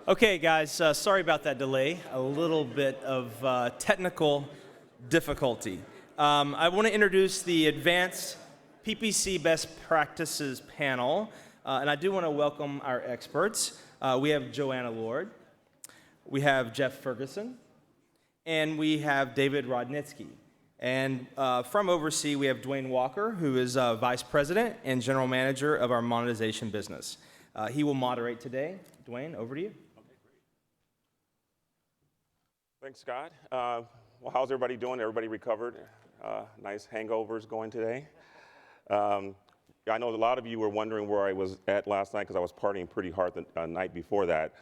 Okay, guys, sorry about that delay. A little bit of technical difficulty. I want to introduce the Advanced PPC Best Practices panel, and I do want to welcome our experts. We have Joanna Lord, we have Jeff Ferguson, and we have David Rodnitzky. And from overseas, we have Dwayne Walker, who is Vice President and General Manager of our monetization business. He will moderate today. Dwayne, over to you. Thanks, Scott. Well, how's everybody doing? Everybody recovered? Nice hangovers going today. I know a lot of you were wondering where I was at last night because I was partying pretty hard the night before that.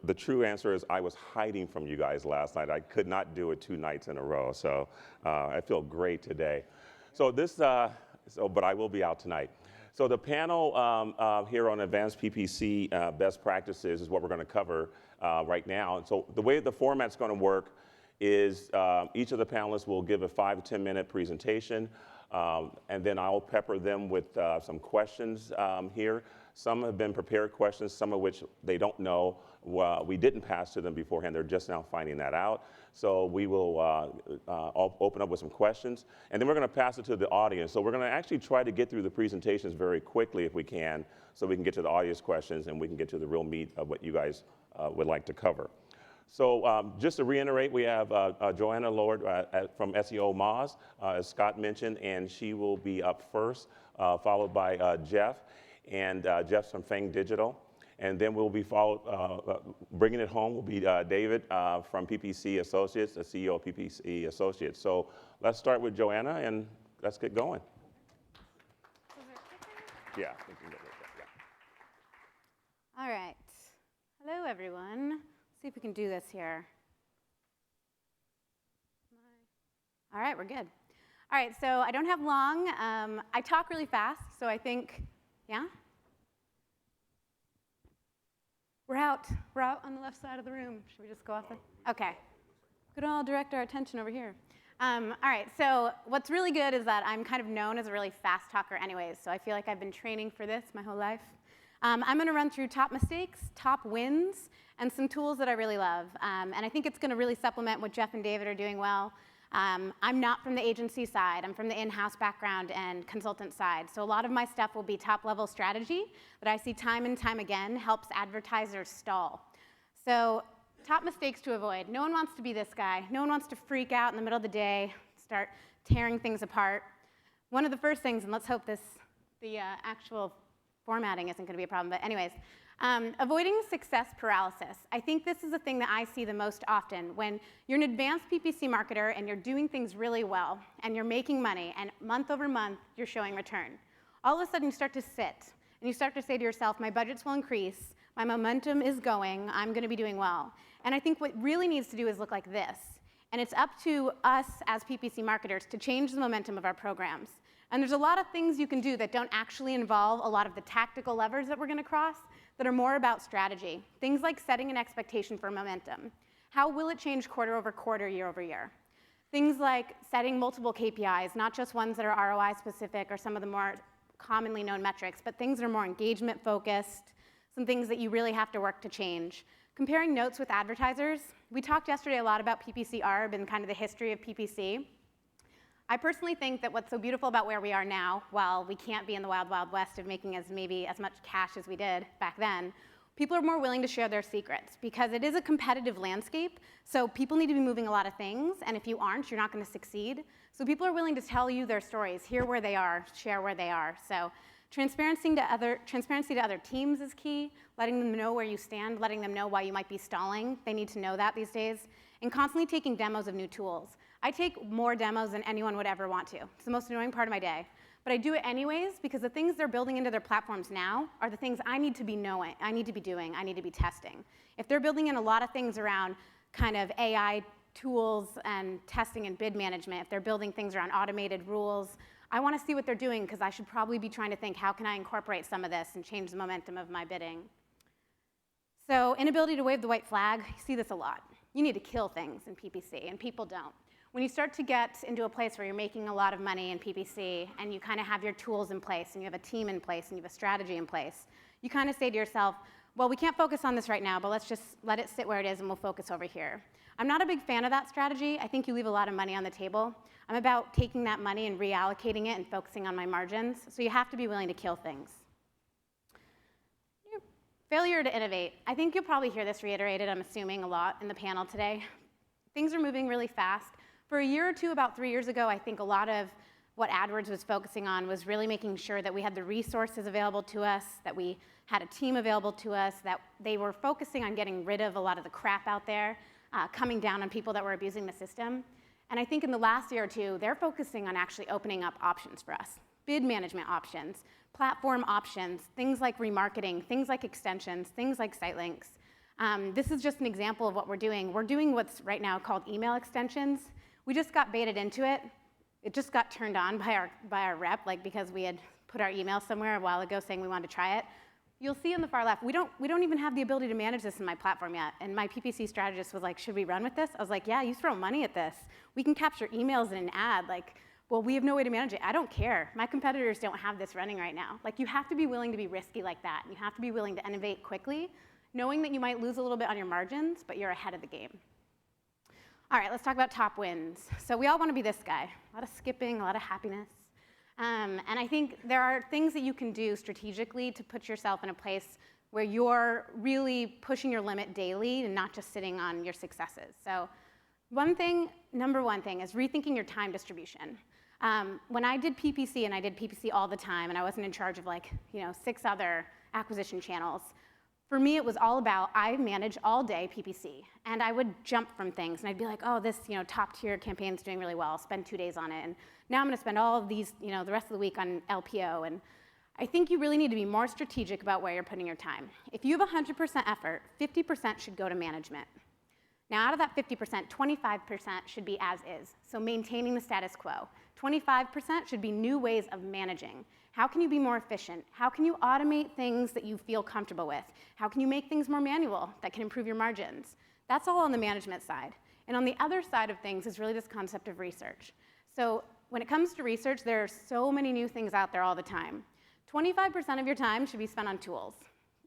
The true answer is I was hiding from you guys last night. I could not do it 2 nights in a row, so I feel great today. So but I will be out tonight. So the panel here on Advanced PPC Best Practices is what we're going to cover right now. And so the way the format's going to work is each of the panelists will give a 5 to 10 minute presentation, and then I'll pepper them with some questions here. Some have been prepared questions, some of which they don't know. We didn't pass to them beforehand. They're just now finding that out. So we will open up with some questions, and then we're going to pass it to the audience. So we're going to actually try to get through the presentations very quickly if we can, so we can get to the audience questions and we can get to the real meat of what you guys would like to cover. So just to reiterate, we have Joanna Lord from SEO Moz, as Scott mentioned, and she will be up first, followed by Jeff, and Jeff's from Fang Digital. And then we'll be followed, bringing it home will be David from PPC Associates, the CEO of PPC Associates. So let's start with Joanna and let's get going. Yeah, we can go with that, yeah. All right. Hello, everyone. Let's see if we can do this here. All right, we're good. All right, so I don't have long. I talk really fast, so I think, yeah? We're out on the left side of the room. Should we just go off the? Okay. Could all direct our attention over here. All right, so what's really good is that I'm kind of known as a really fast talker anyways, so I feel like I've been training for this my whole life. I'm going to run through top mistakes, top wins, and some tools that I really love. And I think it's going to really supplement what Jeff and David are doing well. I'm not from the agency side. I'm from the in-house background and consultant side. So a lot of my stuff will be top-level strategy that I see time and time again helps advertisers stall. So top mistakes to avoid. No one wants to be this guy. No one wants to freak out in the middle of the day, start tearing things apart. One of the first things, and let's hope the actual formatting isn't going to be a problem, but anyways, avoiding success paralysis. I think this is a thing that I see the most often. When you're an advanced PPC marketer and you're doing things really well and you're making money and month over month you're showing return, all of a sudden you start to sit and you start to say to yourself, my budgets will increase, my momentum is going, I'm going to be doing well. And I think what really needs to do is look like this. And it's up to us as PPC marketers to change the momentum of our programs. And there's a lot of things you can do that don't actually involve a lot of the tactical levers that we're going to cross that are more about strategy. Things like setting an expectation for momentum. How will it change quarter over quarter, year over year? Things like setting multiple KPIs, not just ones that are ROI specific or some of the more commonly known metrics, but things that are more engagement focused, some things that you really have to work to change. Comparing notes with advertisers. We talked yesterday a lot about PPC ARB and kind of the history of PPC. I personally think that what's so beautiful about where we are now, while we can't be in the wild, wild west of making maybe as much cash as we did back then, people are more willing to share their secrets because it is a competitive landscape, so people need to be moving a lot of things, and if you aren't, you're not going to succeed. So people are willing to tell you their stories, hear where they are, share where they are. So transparency to other teams is key, letting them know where you stand, letting them know why you might be stalling. They need to know that these days, and constantly taking demos of new tools. I take more demos than anyone would ever want to. It's the most annoying part of my day. But I do it anyways because the things they're building into their platforms now are the things I need to be knowing, I need to be doing, I need to be testing. If they're building in a lot of things around kind of AI tools and testing and bid management, if they're building things around automated rules, I want to see what they're doing because I should probably be trying to think, how can I incorporate some of this and change the momentum of my bidding? So inability to wave the white flag, you see this a lot. You need to kill things in PPC, and people don't. When you start to get into a place where you're making a lot of money in PPC and you kind of have your tools in place and you have a team in place and you have a strategy in place, you kind of say to yourself, well, we can't focus on this right now, but let's just let it sit where it is and we'll focus over here. I'm not a big fan of that strategy. I think you leave a lot of money on the table. I'm about taking that money and reallocating it and focusing on my margins. So you have to be willing to kill things. Failure to innovate. I think you'll probably hear this reiterated, I'm assuming, a lot in the panel today. Things are moving really fast. For a year or two, about 3 years ago, I think a lot of what AdWords was focusing on was really making sure that we had the resources available to us, that we had a team available to us, that they were focusing on getting rid of a lot of the crap out there, coming down on people that were abusing the system. And I think in the last year or two, they're focusing on actually opening up options for us. Bid management options, platform options, things like remarketing, things like extensions, things like site links. This is just an example of what we're doing. We're doing what's right now called email extensions. We just got baited into it. It just got turned on by our rep, like because we had put our email somewhere a while ago saying we wanted to try it. You'll see on the far left, we don't even have the ability to manage this in my platform yet. And my PPC strategist was like, should we run with this? I was like, yeah, you throw money at this. We can capture emails in an ad. Like, well, we have no way to manage it. I don't care. My competitors don't have this running right now. Like, you have to be willing to be risky like that. You have to be willing to innovate quickly, knowing that you might lose a little bit on your margins, but you're ahead of the game. All right, let's talk about top wins. So we all want to be this guy. A lot of skipping, a lot of happiness. And I think there are things that you can do strategically to put yourself in a place where you're really pushing your limit daily and not just sitting on your successes. So number one thing is rethinking your time distribution. When I did PPC, and I did PPC all the time, and I wasn't in charge of 6 other acquisition channels, for me, it was all about, I manage all day PPC, and I would jump from things, and I'd be like, oh, this top tier campaign's doing really well, I'll spend 2 days on it, and now I'm gonna spend all of these, the rest of the week on LPO, and I think you really need to be more strategic about where you're putting your time. If you have 100% effort, 50% should go to management. Now, out of that 50%, 25% should be as is, so maintaining the status quo. 25% should be new ways of managing. How can you be more efficient? How can you automate things that you feel comfortable with? How can you make things more manual that can improve your margins? That's all on the management side. And on the other side of things is really this concept of research. So when it comes to research, there are so many new things out there all the time. 25% of your time should be spent on tools.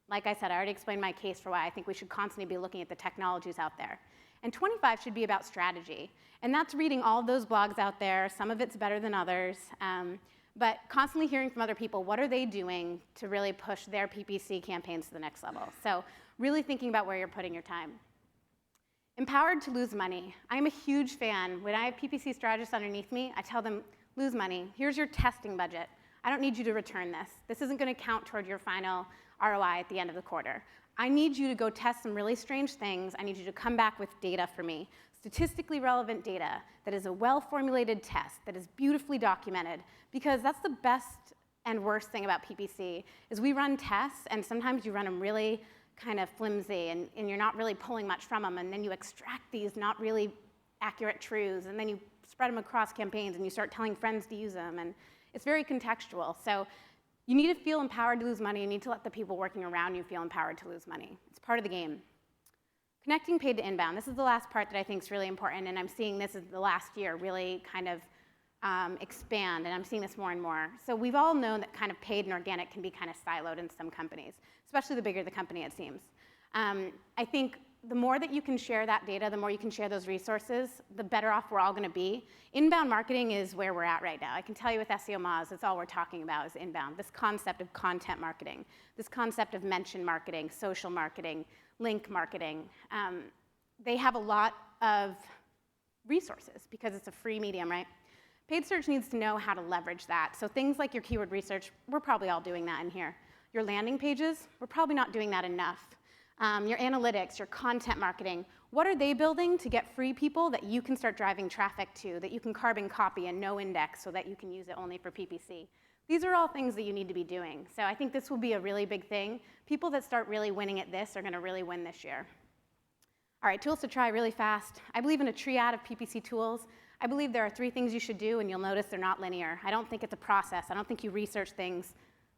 Like I said, I already explained my case for why I think we should constantly be looking at the technologies out there. And 25 should be about strategy. And that's reading all of those blogs out there. Some of it's better than others. But constantly hearing from other people, what are they doing to really push their PPC campaigns to the next level? So really thinking about where you're putting your time. Empowered to lose money. I'm a huge fan. When I have PPC strategists underneath me, I tell them, lose money. Here's your testing budget. I don't need you to return this. This isn't going to count toward your final ROI at the end of the quarter. I need you to go test some really strange things. I need you to come back with data for me, statistically relevant data that is a well-formulated test, that is beautifully documented, because that's the best and worst thing about PPC, is we run tests, and sometimes you run them really kind of flimsy, and you're not really pulling much from them, and then you extract these not really accurate truths, and then you spread them across campaigns, and you start telling friends to use them, and it's very contextual. So you need to feel empowered to lose money. You need to let the people working around you feel empowered to lose money. It's part of the game. Connecting paid to inbound. This is the last part that I think is really important, and I'm seeing this as the last year really kind of expand, and I'm seeing this more and more. So we've all known that kind of paid and organic can be kind of siloed in some companies, especially the bigger the company, it seems. I think the more that you can share that data, the more you can share those resources, the better off we're all going to be. Inbound marketing is where we're at right now. I can tell you with SEO Moz, that's all we're talking about is inbound. This concept of content marketing, this concept of mention marketing, social marketing, link marketing. They have a lot of resources because it's a free medium, right? Paid search needs to know how to leverage that. So things like your keyword research, we're probably all doing that in here. Your landing pages, we're probably not doing that enough. Your analytics, your content marketing, what are they building to get free people that you can start driving traffic to, that you can carbon copy and no index so that you can use it only for PPC? These are all things that you need to be doing. So I think this will be a really big thing. People that start really winning at this are going to really win this year. All right, tools to try really fast. I believe in a triad of PPC tools. I believe there are 3 things you should do, and you'll notice they're not linear. I don't think it's a process. I don't think you research things,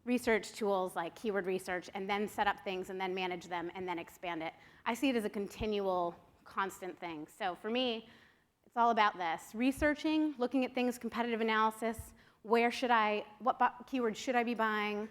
research tools like keyword research, and then set up things, and then manage them, and then expand it. I see it as a continual, constant thing. So for me, It's all about this. Researching, looking at things, competitive analysis, what keywords should I be buying,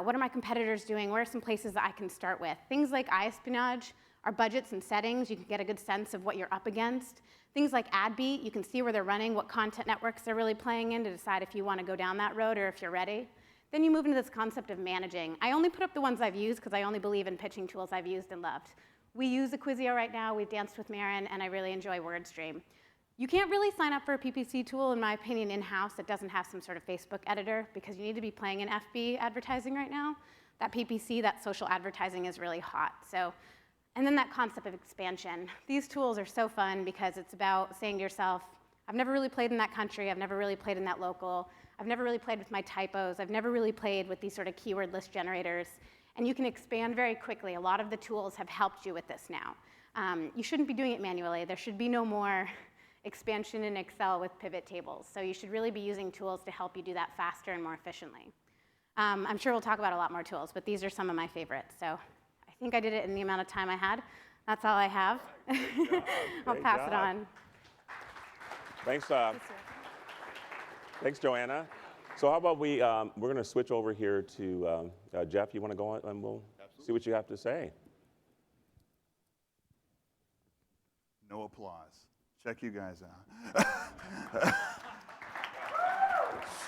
what are my competitors doing, where are some places that I can start with. Things like eye espionage are budgets and settings. You can get a good sense of what you're up against. Things like AdBeat, you can see where they're running, what content networks they're really playing in to decide if you want to go down that road or if you're ready. Then you move into this concept of managing. I only put up the ones I've used because I only believe in pitching tools I've used and loved. We use Acquisio right now. We've danced with Marin, and I really enjoy WordStream. You can't really sign up for a PPC tool, in my opinion, in-house that doesn't have some sort of Facebook editor, because you need to be playing in FB advertising right now. That PPC, that social advertising, is really hot. And then that concept of expansion. These tools are so fun because it's about saying to yourself, I've never really played in that country, I've never really played in that local, I've never really played with my typos, I've never really played with these sort of keyword list generators, and you can expand very quickly. A lot of the tools have helped you with this now. You shouldn't be doing it manually. There should be no more expansion in Excel with pivot tables. So you should really be using tools to help you do that faster and more efficiently. I'm sure we'll talk about a lot more tools, but these are some of my favorites. So I think I did it in the amount of time I had. That's all I have. I'll pass it on. Thanks, thanks, Joanna. So how about we're going to switch over here to Jeff. You want to go on and we'll see what you have to say. No applause. Check you guys out.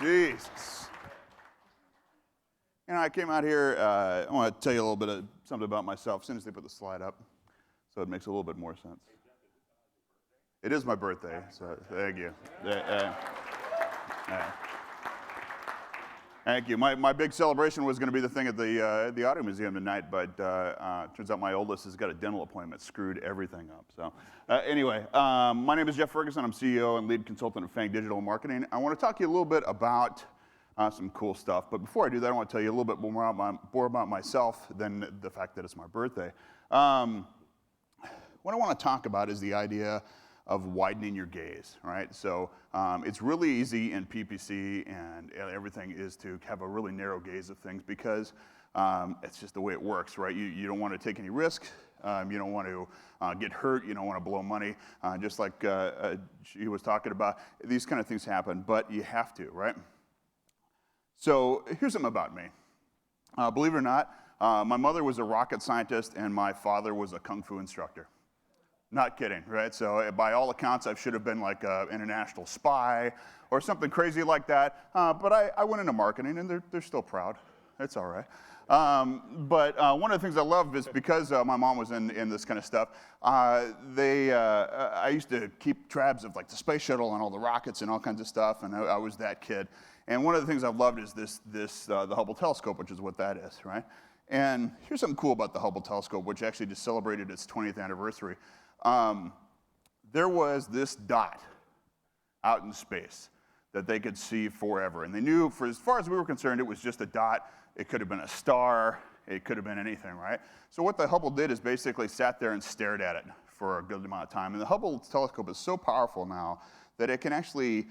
Jesus. I came out here, I want to tell you a little bit of something about myself as soon as they put the slide up, so it makes a little bit more sense. It is my birthday, so thank you. Thank you. My big celebration was going to be the thing at the Auto Museum tonight, but turns out my oldest has got a dental appointment, screwed everything up. So anyway, my name is Jeff Ferguson. I'm CEO and lead consultant of Fang Digital Marketing. I want to talk to you a little bit about some cool stuff. But before I do that, I want to tell you a little bit more about myself than the fact that it's my birthday. What I want to talk about is the idea of widening your gaze, right? So it's really easy in PPC and everything is to have a really narrow gaze of things because it's just the way it works, right? You don't want to take any risk. You don't want to get hurt. You don't want to blow money. Just like she was talking about, these kind of things happen, but you have to, right? So here's something about me. Believe it or not, my mother was a rocket scientist and my father was a kung fu instructor. Not kidding, right? So by all accounts, I should have been like an international spy or something crazy like that. But I went into marketing, and they're still proud. It's all right. But one of the things I love is because my mom was in this kind of stuff, I used to keep tabs of like the space shuttle and all the rockets and all kinds of stuff, and I was that kid. And one of the things I've loved is the Hubble telescope, which is what that is, right? And here's something cool about the Hubble telescope, which actually just celebrated its 20th anniversary. There was this dot out in space that they could see forever. And they knew, for as far as we were concerned, it was just a dot. It could have been a star. It could have been anything, right? So what the Hubble did is basically sat there and stared at it for a good amount of time. And the Hubble telescope is so powerful now that it can actually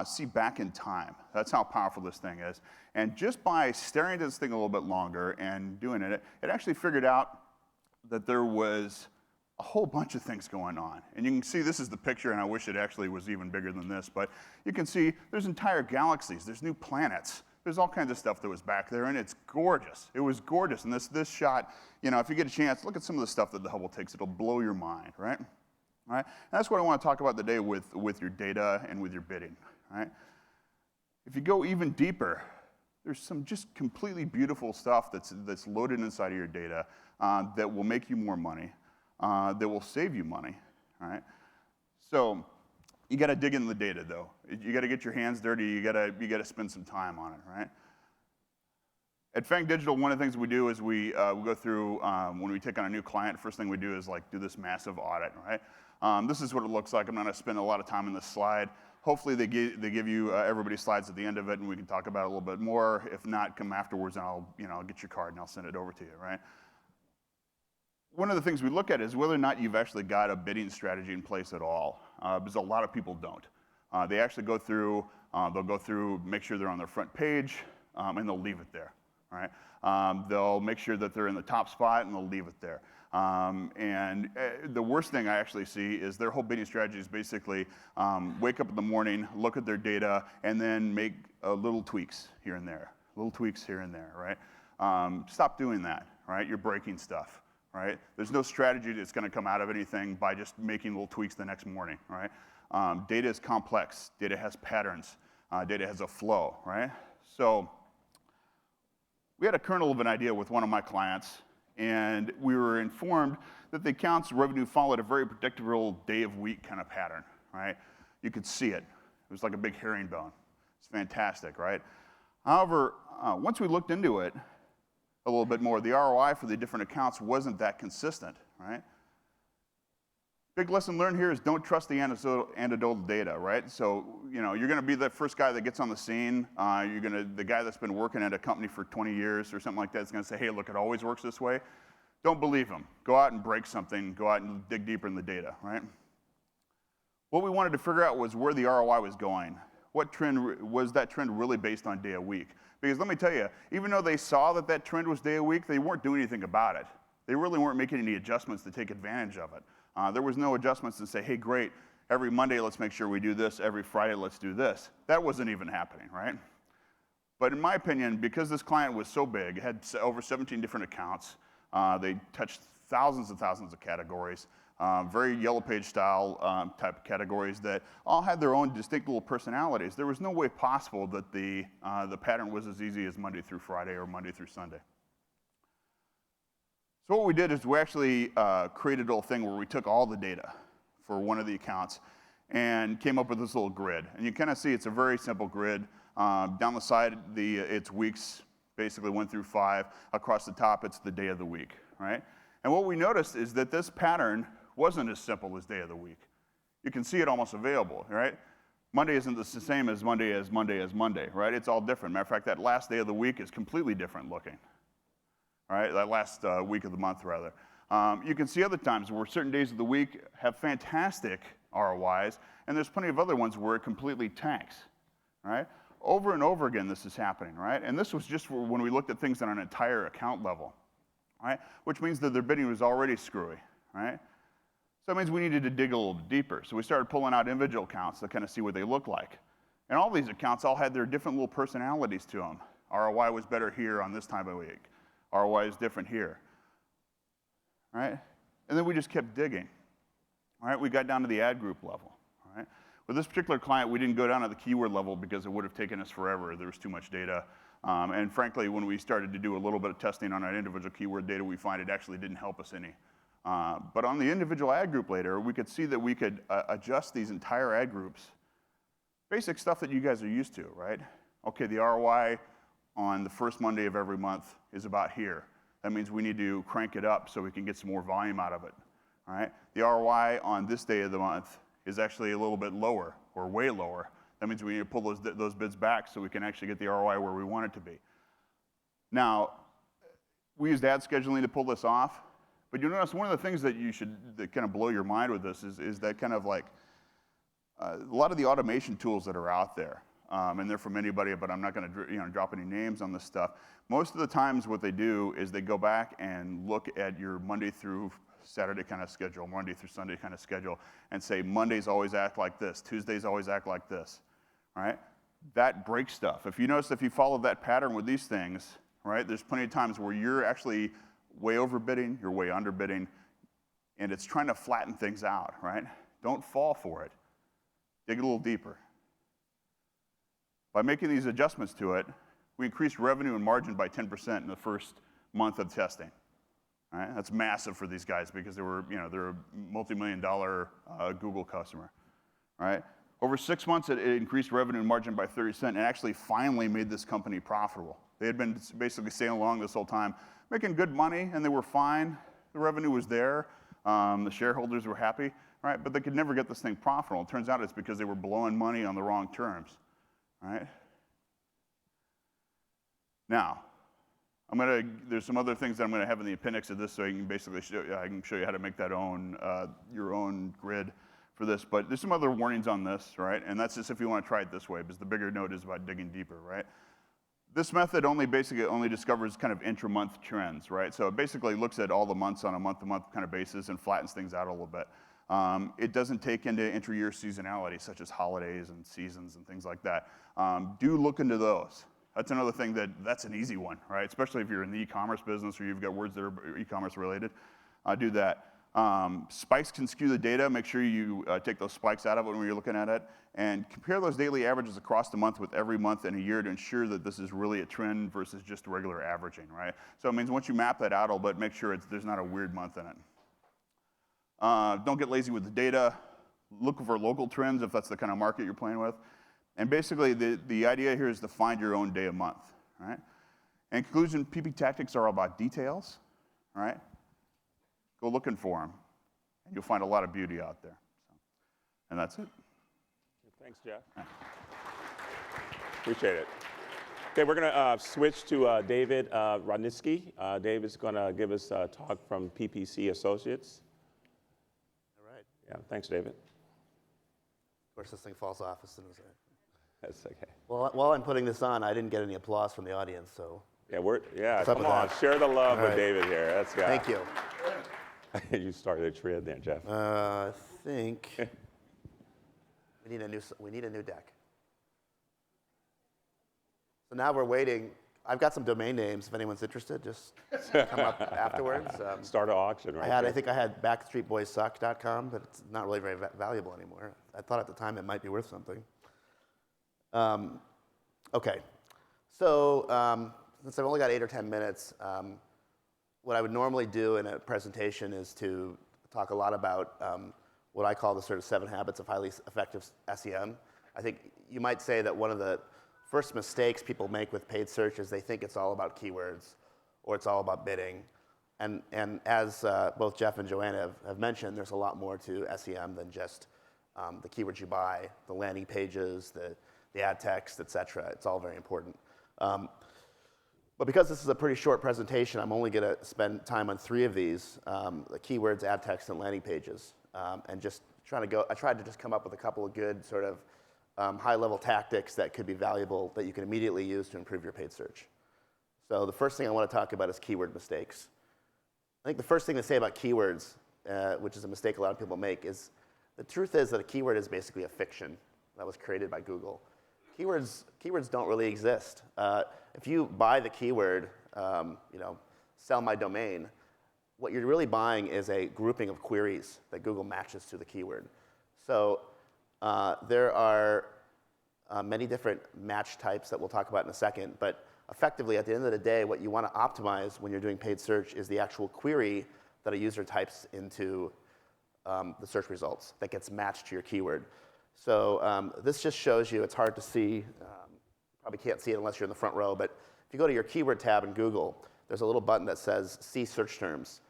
see back in time. That's how powerful this thing is. And just by staring at this thing a little bit longer and doing it, it actually figured out that there was a whole bunch of things going on. And you can see this is the picture, and I wish it actually was even bigger than this, but you can see there's entire galaxies, there's new planets, there's all kinds of stuff that was back there, and it's gorgeous. It was gorgeous, and this shot, you know, if you get a chance, look at some of the stuff that the Hubble takes, it'll blow your mind, right? All right? And that's what I want to talk about today with your data and with your bidding, right? If you go even deeper, there's some just completely beautiful stuff that's loaded inside of your data that will make you more money. That will save you money, all right? So you got to dig into the data, though. You got to get your hands dirty. You got to spend some time on it, right? At Fang Digital, one of the things we do is we go through when we take on a new client. First thing we do is like do this massive audit, right? This is what it looks like. I'm not going to spend a lot of time on this slide. Hopefully they give you everybody's slides at the end of it, and we can talk about it a little bit more. If not, come afterwards, and I'll get your card and I'll send it over to you, right? One of the things we look at is whether or not you've actually got a bidding strategy in place at all, because a lot of people don't. They actually go through, make sure they're on their front page, and they'll leave it there, right? They'll make sure that they're in the top spot, and they'll leave it there. The worst thing I actually see is their whole bidding strategy is basically wake up in the morning, look at their data, and then make little tweaks here and there, right? Stop doing that, right? You're breaking stuff, right? There's no strategy that's going to come out of anything by just making little tweaks the next morning, right? Data is complex. Data has patterns. Data has a flow, right? So we had a kernel of an idea with one of my clients, and we were informed that the account's revenue followed a very predictable day-of-week kind of pattern, right? You could see it. It was like a big herringbone. It's fantastic, right? However, once we looked into it a little bit more, the ROI for the different accounts wasn't that consistent, right? Big lesson learned here is don't trust the anecdotal data, right? So, you're going to be the first guy that gets on the scene. The guy that's been working at a company for 20 years or something like that is going to say, hey, look, it always works this way. Don't believe him. Go out and break something. Go out and dig deeper in the data, right? What we wanted to figure out was where the ROI was going. What trend was that trend really based on day a week? Because let me tell you, even though they saw that trend was day a week, they weren't doing anything about it. They really weren't making any adjustments to take advantage of it. There was no adjustments to say, hey, great, every Monday let's make sure we do this, every Friday let's do this. That wasn't even happening, right? But in my opinion, because this client was so big, it had over 17 different accounts, they touched thousands and thousands of categories, very yellow page style type of categories that all had their own distinct little personalities. There was no way possible that the pattern was as easy as Monday through Friday or Monday through Sunday. So what we did is we actually created a little thing where we took all the data for one of the accounts and came up with this little grid. And you kind of see it's a very simple grid. Down the side, it's weeks, basically 1 through 5. Across the top, it's the day of the week, right? And what we noticed is that this pattern wasn't as simple as day of the week. You can see it almost available, right? Monday isn't the same as Monday, right? It's all different. Matter of fact, that last day of the week is completely different looking. All right, that last week of the month, rather. You can see other times where certain days of the week have fantastic ROIs, and there's plenty of other ones where it completely tanks, right? Over and over again, this is happening, right? And this was just when we looked at things on an entire account level, right? Which means that their bidding was already screwy, right? So that means we needed to dig a little bit deeper. So we started pulling out individual accounts to kind of see what they look like. And all these accounts all had their different little personalities to them. ROI was better here on this time of week. ROI is different here, right? And then we just kept digging, all right? We got down to the ad group level, all right? With this particular client, we didn't go down to the keyword level because it would have taken us forever. There was too much data. And frankly, when we started to do a little bit of testing on our individual keyword data, we find it actually didn't help us any. But on the individual ad group later, we could see that we could adjust these entire ad groups. Basic stuff that you guys are used to, right? Okay, the ROI on the first Monday of every month is about here. That means we need to crank it up so we can get some more volume out of it, all right? The ROI on this day of the month is actually a little bit lower, or way lower. That means we need to pull those bids back so we can actually get the ROI where we want it to be. Now, we used ad scheduling to pull this off, but you'll notice one of the things that that kind of blow your mind with this is that kind of like, a lot of the automation tools that are out there, and they're from anybody, but I'm not going to drop any names on this stuff. Most of the times what they do is they go back and look at your Monday through Saturday kind of schedule, Monday through Sunday kind of schedule, and say Mondays always act like this, Tuesdays always act like this, right? That breaks stuff. If you notice, if you follow that pattern with these things, right, there's plenty of times where you're actually way overbidding, you're way underbidding, and it's trying to flatten things out, right? Don't fall for it. Dig a little deeper. By making these adjustments to it, we increased revenue and margin by 10% in the first month of testing. Right? That's massive for these guys because they're a multi-million-dollar Google customer. Right? Over 6 months, it increased revenue and margin by 30% and actually finally made this company profitable. They had been basically sailing along this whole time, making good money, and they were fine. The revenue was there. The shareholders were happy, right? But they could never get this thing profitable. It turns out it's because they were blowing money on the wrong terms. Right? Now, there's some other things that I'm going to have in the appendix of this, so I can basically show you how to make that your own grid for this. But there's some other warnings on this, right? And that's just if you want to try it this way, because the bigger note is about digging deeper, right? This method basically only discovers kind of intra-month trends, right? So it basically looks at all the months on a month-to-month kind of basis and flattens things out a little bit. It doesn't take into intra-year seasonality, such as holidays and seasons and things like that. Do look into those. That's another thing that's an easy one, right? Especially if you're in the e-commerce business or you've got words that are e-commerce related. Do that. Spikes can skew the data. Make sure you take those spikes out of it when you're looking at it. And compare those daily averages across the month with every month in a year to ensure that this is really a trend versus just regular averaging, right? So it means once you map that out a little bit, make sure there's not a weird month in it. Don't get lazy with the data. Look for local trends if that's the kind of market you're playing with. And basically, the idea here is to find your own day a month, right? In conclusion, PP tactics are all about details, right? Go looking for them, and you'll find a lot of beauty out there. So, and that's it. Thanks, Jeff. Yeah. Appreciate it. Okay, we're going to switch to David Rodnitzky. David's going to give us a talk from PPC Associates. All right. Yeah, thanks, David. Of course, this thing falls off as soon as I... That's okay. Well, while I'm putting this on, I didn't get any applause from the audience, so... Yeah, What's up come with on, that? share the love All with right. David here. That's got. Thank you. You started a trend there, Jeff. I think we need a new deck. So now we're waiting. I've got some domain names. If anyone's interested, just come up afterwards. Start an auction, right? I think I had backstreetboyssuck.com, but it's not really very valuable anymore. I thought at the time it might be worth something. Okay, so since I've only got 8 or 10 minutes, what I would normally do in a presentation is to talk a lot about what I call the sort of 7 habits of highly effective SEM. I think you might say that one of the first mistakes people make with paid search is they think it's all about keywords or it's all about bidding. And as both Jeff and Joanna have mentioned, there's a lot more to SEM than just the keywords you buy, the landing pages, the ad text, et cetera. It's all very important. But because this is a pretty short presentation, I'm only going to spend time on 3 of these, the keywords, ad text, and landing pages. And just I tried to just come up with a couple of good sort of high-level tactics that could be valuable that you can immediately use to improve your paid search. So the first thing I want to talk about is keyword mistakes. I think the first thing to say about keywords, which is a mistake a lot of people make, is the truth is that a keyword is basically a fiction that was created by Google. Keywords don't really exist. If you buy the keyword, sell my domain, what you're really buying is a grouping of queries that Google matches to the keyword. So there are many different match types that we'll talk about in a second, but effectively, at the end of the day, what you want to optimize when you're doing paid search is the actual query that a user types into the search results that gets matched to your keyword. So this just shows you, it's hard to see, probably can't see it unless you're in the front row, but if you go to your keyword tab in Google, there's a little button that says See Search Terms.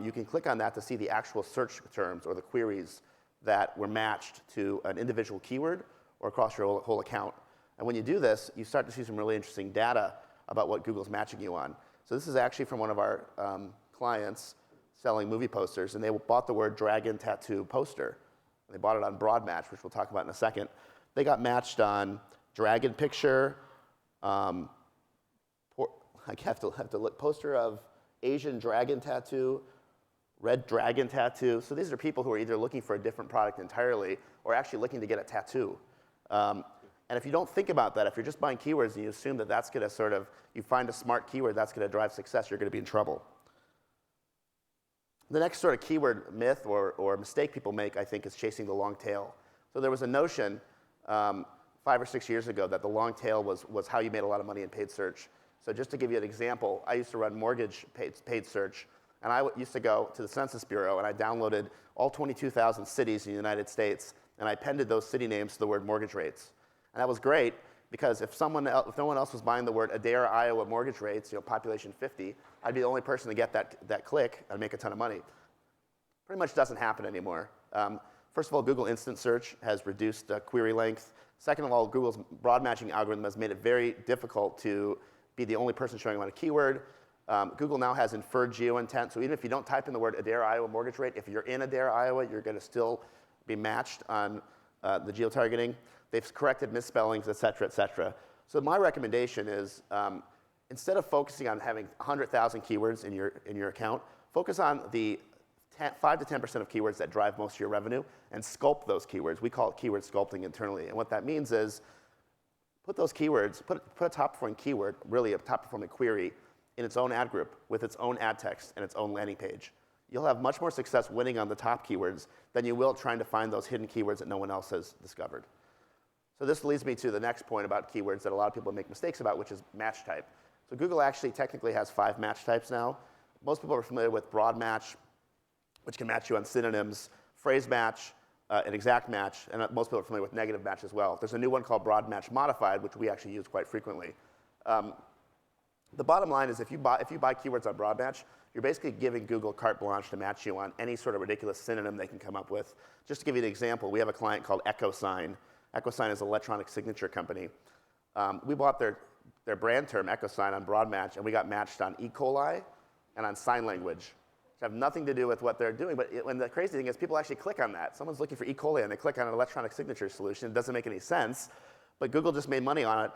You can click on that to see the actual search terms or the queries that were matched to an individual keyword or across your whole account. And when you do this, you start to see some really interesting data about what Google's matching you on. So this is actually from one of our clients selling movie posters, and they bought the word dragon tattoo poster. They bought it on Broad Match, which we'll talk about in a second. They got matched on dragon picture, I have to look, poster of Asian dragon tattoo, red dragon tattoo. So these are people who are either looking for a different product entirely or actually looking to get a tattoo. And if you don't think about that, if you're just buying keywords and you assume that that's going to you find a smart keyword that's going to drive success, you're going to be in trouble. The next sort of keyword myth or mistake people make, I think, is chasing the long tail. So there was a notion 5 or 6 years ago that the long tail was how you made a lot of money in paid search. So just to give you an example, I used to run mortgage paid search, and I used to go to the Census Bureau, and I downloaded all 22,000 cities in the United States, and I appended those city names to the word mortgage rates. And that was great, because if no one else was buying the word Adair, Iowa mortgage rates, population 50, I'd be the only person to get that click and make a ton of money. Pretty much doesn't happen anymore. First of all, Google Instant Search has reduced query length. Second of all, Google's broad matching algorithm has made it very difficult to be the only person showing up on a keyword. Google now has inferred geo-intent, so even if you don't type in the word Adair, Iowa mortgage rate, if you're in Adair, Iowa, you're going to still be matched on the geo-targeting. They've corrected misspellings, et cetera, et cetera. So my recommendation is instead of focusing on having 100,000 keywords in your account, focus on the 5 to 10% of keywords that drive most of your revenue and sculpt those keywords. We call it keyword sculpting internally. And what that means is put those keywords, put a top-performing keyword, really a top-performing query, in its own ad group with its own ad text and its own landing page. You'll have much more success winning on the top keywords than you will trying to find those hidden keywords that no one else has discovered. So this leads me to the next point about keywords that a lot of people make mistakes about, which is match type. So Google actually technically has 5 match types now. Most people are familiar with broad match, which can match you on synonyms, phrase match, an exact match, and most people are familiar with negative match as well. There's a new one called broad match modified, which we actually use quite frequently. The bottom line is if you buy keywords on broad match, you're basically giving Google carte blanche to match you on any sort of ridiculous synonym they can come up with. Just to give you an example, we have a client called EchoSign. EchoSign is an electronic signature company. We bought their brand term, EchoSign, on broad match, and we got matched on E. coli and on sign language, which have nothing to do with what they're doing. But the crazy thing is people actually click on that. Someone's looking for E. coli, and they click on an electronic signature solution. It doesn't make any sense, but Google just made money on it.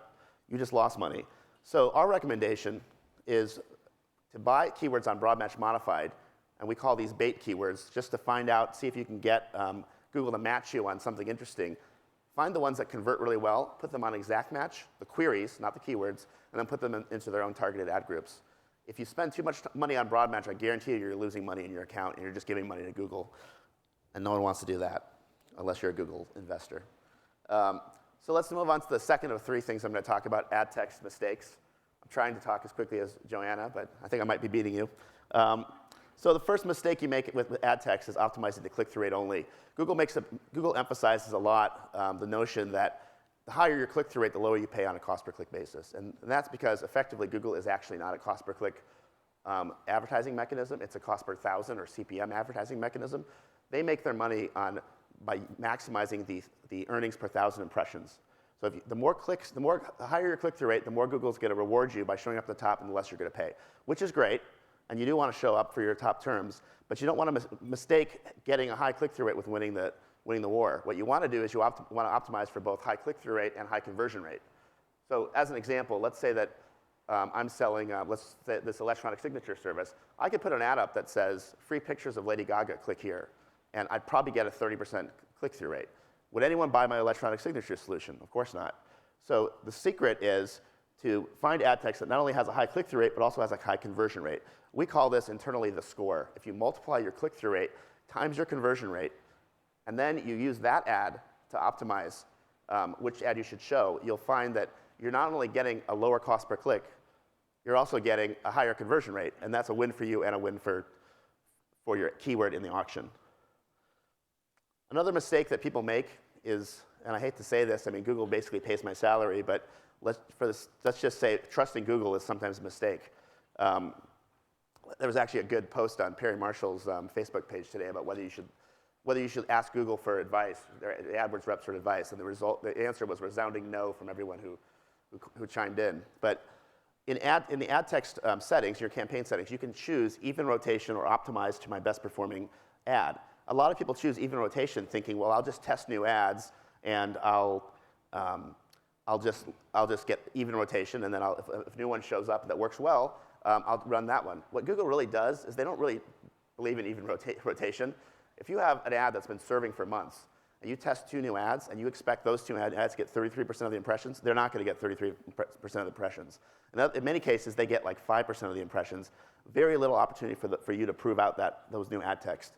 You just lost money. So our recommendation is to buy keywords on broad match modified, and we call these bait keywords, just to find out, see if you can get Google to match you on something interesting. Find the ones that convert really well, put them on exact match, the queries, not the keywords, and then put them into their own targeted ad groups. If you spend too much money on broad match, I guarantee you you're losing money in your account, and you're just giving money to Google. And no one wants to do that, unless you're a Google investor. So let's move on to the second of 3 things I'm going to talk about, ad text mistakes. I'm trying to talk as quickly as Joanna, but I think I might be beating you. So the first mistake you make with ad text is optimizing the click-through rate only. Google emphasizes a lot the notion that the higher your click-through rate, the lower you pay on a cost-per-click basis. And that's because effectively Google is actually not a cost-per-click advertising mechanism. It's a cost-per-thousand or CPM advertising mechanism. They make their money by maximizing the earnings per 1,000 impressions. So the higher your click-through rate, the more Google's going to reward you by showing up at the top, and the less you're going to pay, which is great. And you do want to show up for your top terms, but you don't want to mistake getting a high click-through rate with winning the war. What you want to do is you want to optimize for both high click-through rate and high conversion rate. So as an example, let's say that I'm selling this electronic signature service. I could put an ad up that says, free pictures of Lady Gaga, click here. And I'd probably get a 30% click-through rate. Would anyone buy my electronic signature solution? Of course not. So the secret is to find ad text that not only has a high click-through rate, but also has a high conversion rate. We call this internally the score. If you multiply your click-through rate times your conversion rate, and then you use that ad to optimize which ad you should show, you'll find that you're not only getting a lower cost per click, you're also getting a higher conversion rate, and that's a win for you and a win for your keyword in the auction. Another mistake that people make is, and I hate to say this, I mean, Google basically pays my salary, but let's just say trusting Google is sometimes a mistake. There was actually a good post on Perry Marshall's Facebook page today about whether you should ask Google for advice, the AdWords reps for advice, and the answer was resounding no from everyone who chimed in. But in the ad text settings, your campaign settings, you can choose even rotation or optimize to my best performing ad. A lot of people choose even rotation thinking, well, I'll just test new ads and I'll just get even rotation, and then if a new one shows up that works well, I'll run that one. What Google really does is they don't really believe in even rotation. If you have an ad that's been serving for months, and you test 2 new ads, and you expect those 2 ads to get 33% of the impressions, they're not going to get 33% of the impressions. And in many cases, they get like 5% of the impressions. Very little opportunity for you to prove out those new ad text.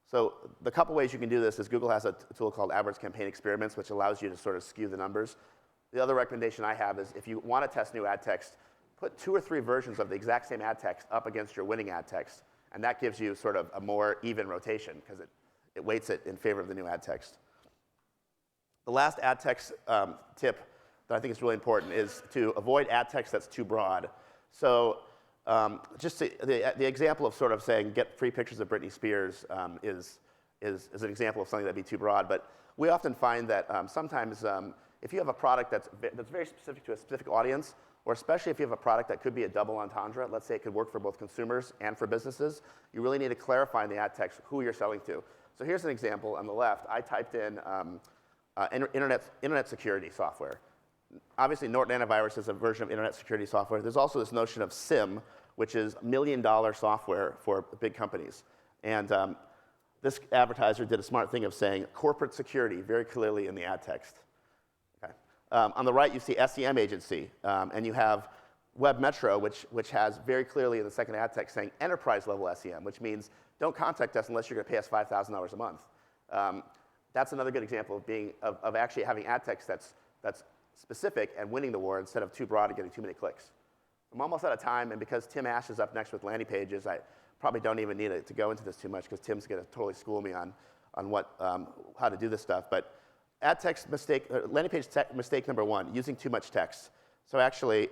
So the couple ways you can do this is Google has a tool called AdWords Campaign Experiments, which allows you to sort of skew the numbers. The other recommendation I have is if you want to test new ad text, put 2 or 3 versions of the exact same ad text up against your winning ad text, and that gives you sort of a more even rotation because it weights it in favor of the new ad text. The last ad text tip that I think is really important is to avoid ad text that's too broad. So the example of sort of saying get free pictures of Britney Spears is an example of something that'd be too broad. But we often find that sometimes if you have a product that's very specific to a specific audience, or especially if you have a product that could be a double entendre, let's say it could work for both consumers and for businesses, you really need to clarify in the ad text who you're selling to. So here's an example on the left. I typed in internet security software. obviously, Norton Antivirus is a version of internet security software. There's also this notion of SIM, which is $1 million software for big companies. And this advertiser did a smart thing of saying corporate security very clearly in the ad text. Okay. On the right, you see SEM agency, and you have Web Metro, which has very clearly in the second ad text saying enterprise level SEM, which means don't contact us unless you're going to pay us $5,000 a month. That's another good example of actually having ad text that's specific and winning the war instead of too broad and getting too many clicks. I'm almost out of time, and because Tim Ash is up next with landing pages, I probably don't even need to go into this too much because Tim's going to totally school me on how to do this stuff. But ad text mistake, landing page mistake number 1, using too much text. So actually,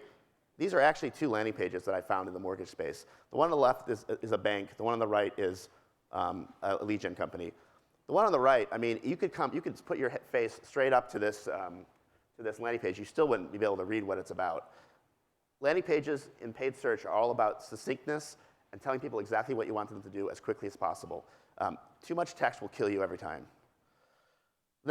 these are actually 2 landing pages that I found in the mortgage space. The one on the left is a bank. The one on the right is a lead gen company. The one on the right, I mean, you could put your face straight up to this landing page. You still wouldn't be able to read what it's about. Landing pages in paid search are all about succinctness and telling people exactly what you want them to do as quickly as possible. Too much text will kill you every time. The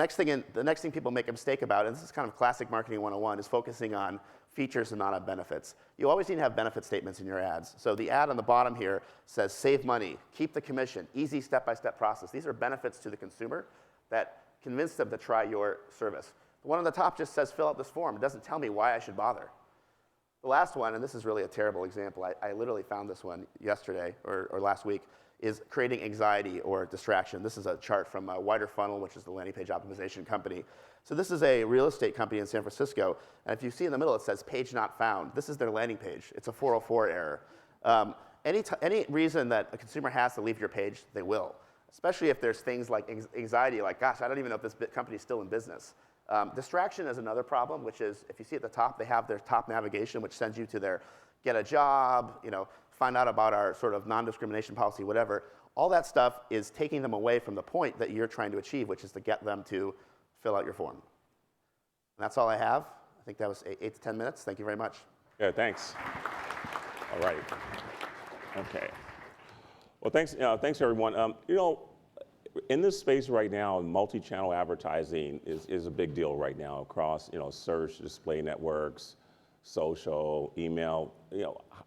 next thing people make a mistake about, and this is kind of classic marketing 101, is focusing on features and not on benefits. You always need to have benefit statements in your ads. So the ad on the bottom here says save money, keep the commission, easy step-by-step process. These are benefits to the consumer that convince them to try your service. The one on the top just says fill out this form. It doesn't tell me why I should bother. The last one, and this is really a terrible example, I literally found this one yesterday or last week, is creating anxiety or distraction. This is a chart from Wider Funnel, which is the landing page optimization company. So this is a real estate company in San Francisco, and if you see in the middle, it says page not found. This is their landing page. It's a 404 error. Any reason that a consumer has to leave your page, they will, especially if there's things like anxiety, like, gosh, I don't even know if this company is still in business. Distraction is another problem, which is if you see at the top, they have their top navigation, which sends you to their get a job, find out about our sort of non-discrimination policy, whatever. All that stuff is taking them away from the point that you're trying to achieve, which is to get them to fill out your form. And that's all I have. I think that was 8 to 10 minutes. Thank you very much. Yeah, thanks. All right. Okay. Well, thanks everyone. In this space right now, multi-channel advertising is a big deal right now across, search, display networks, social, email.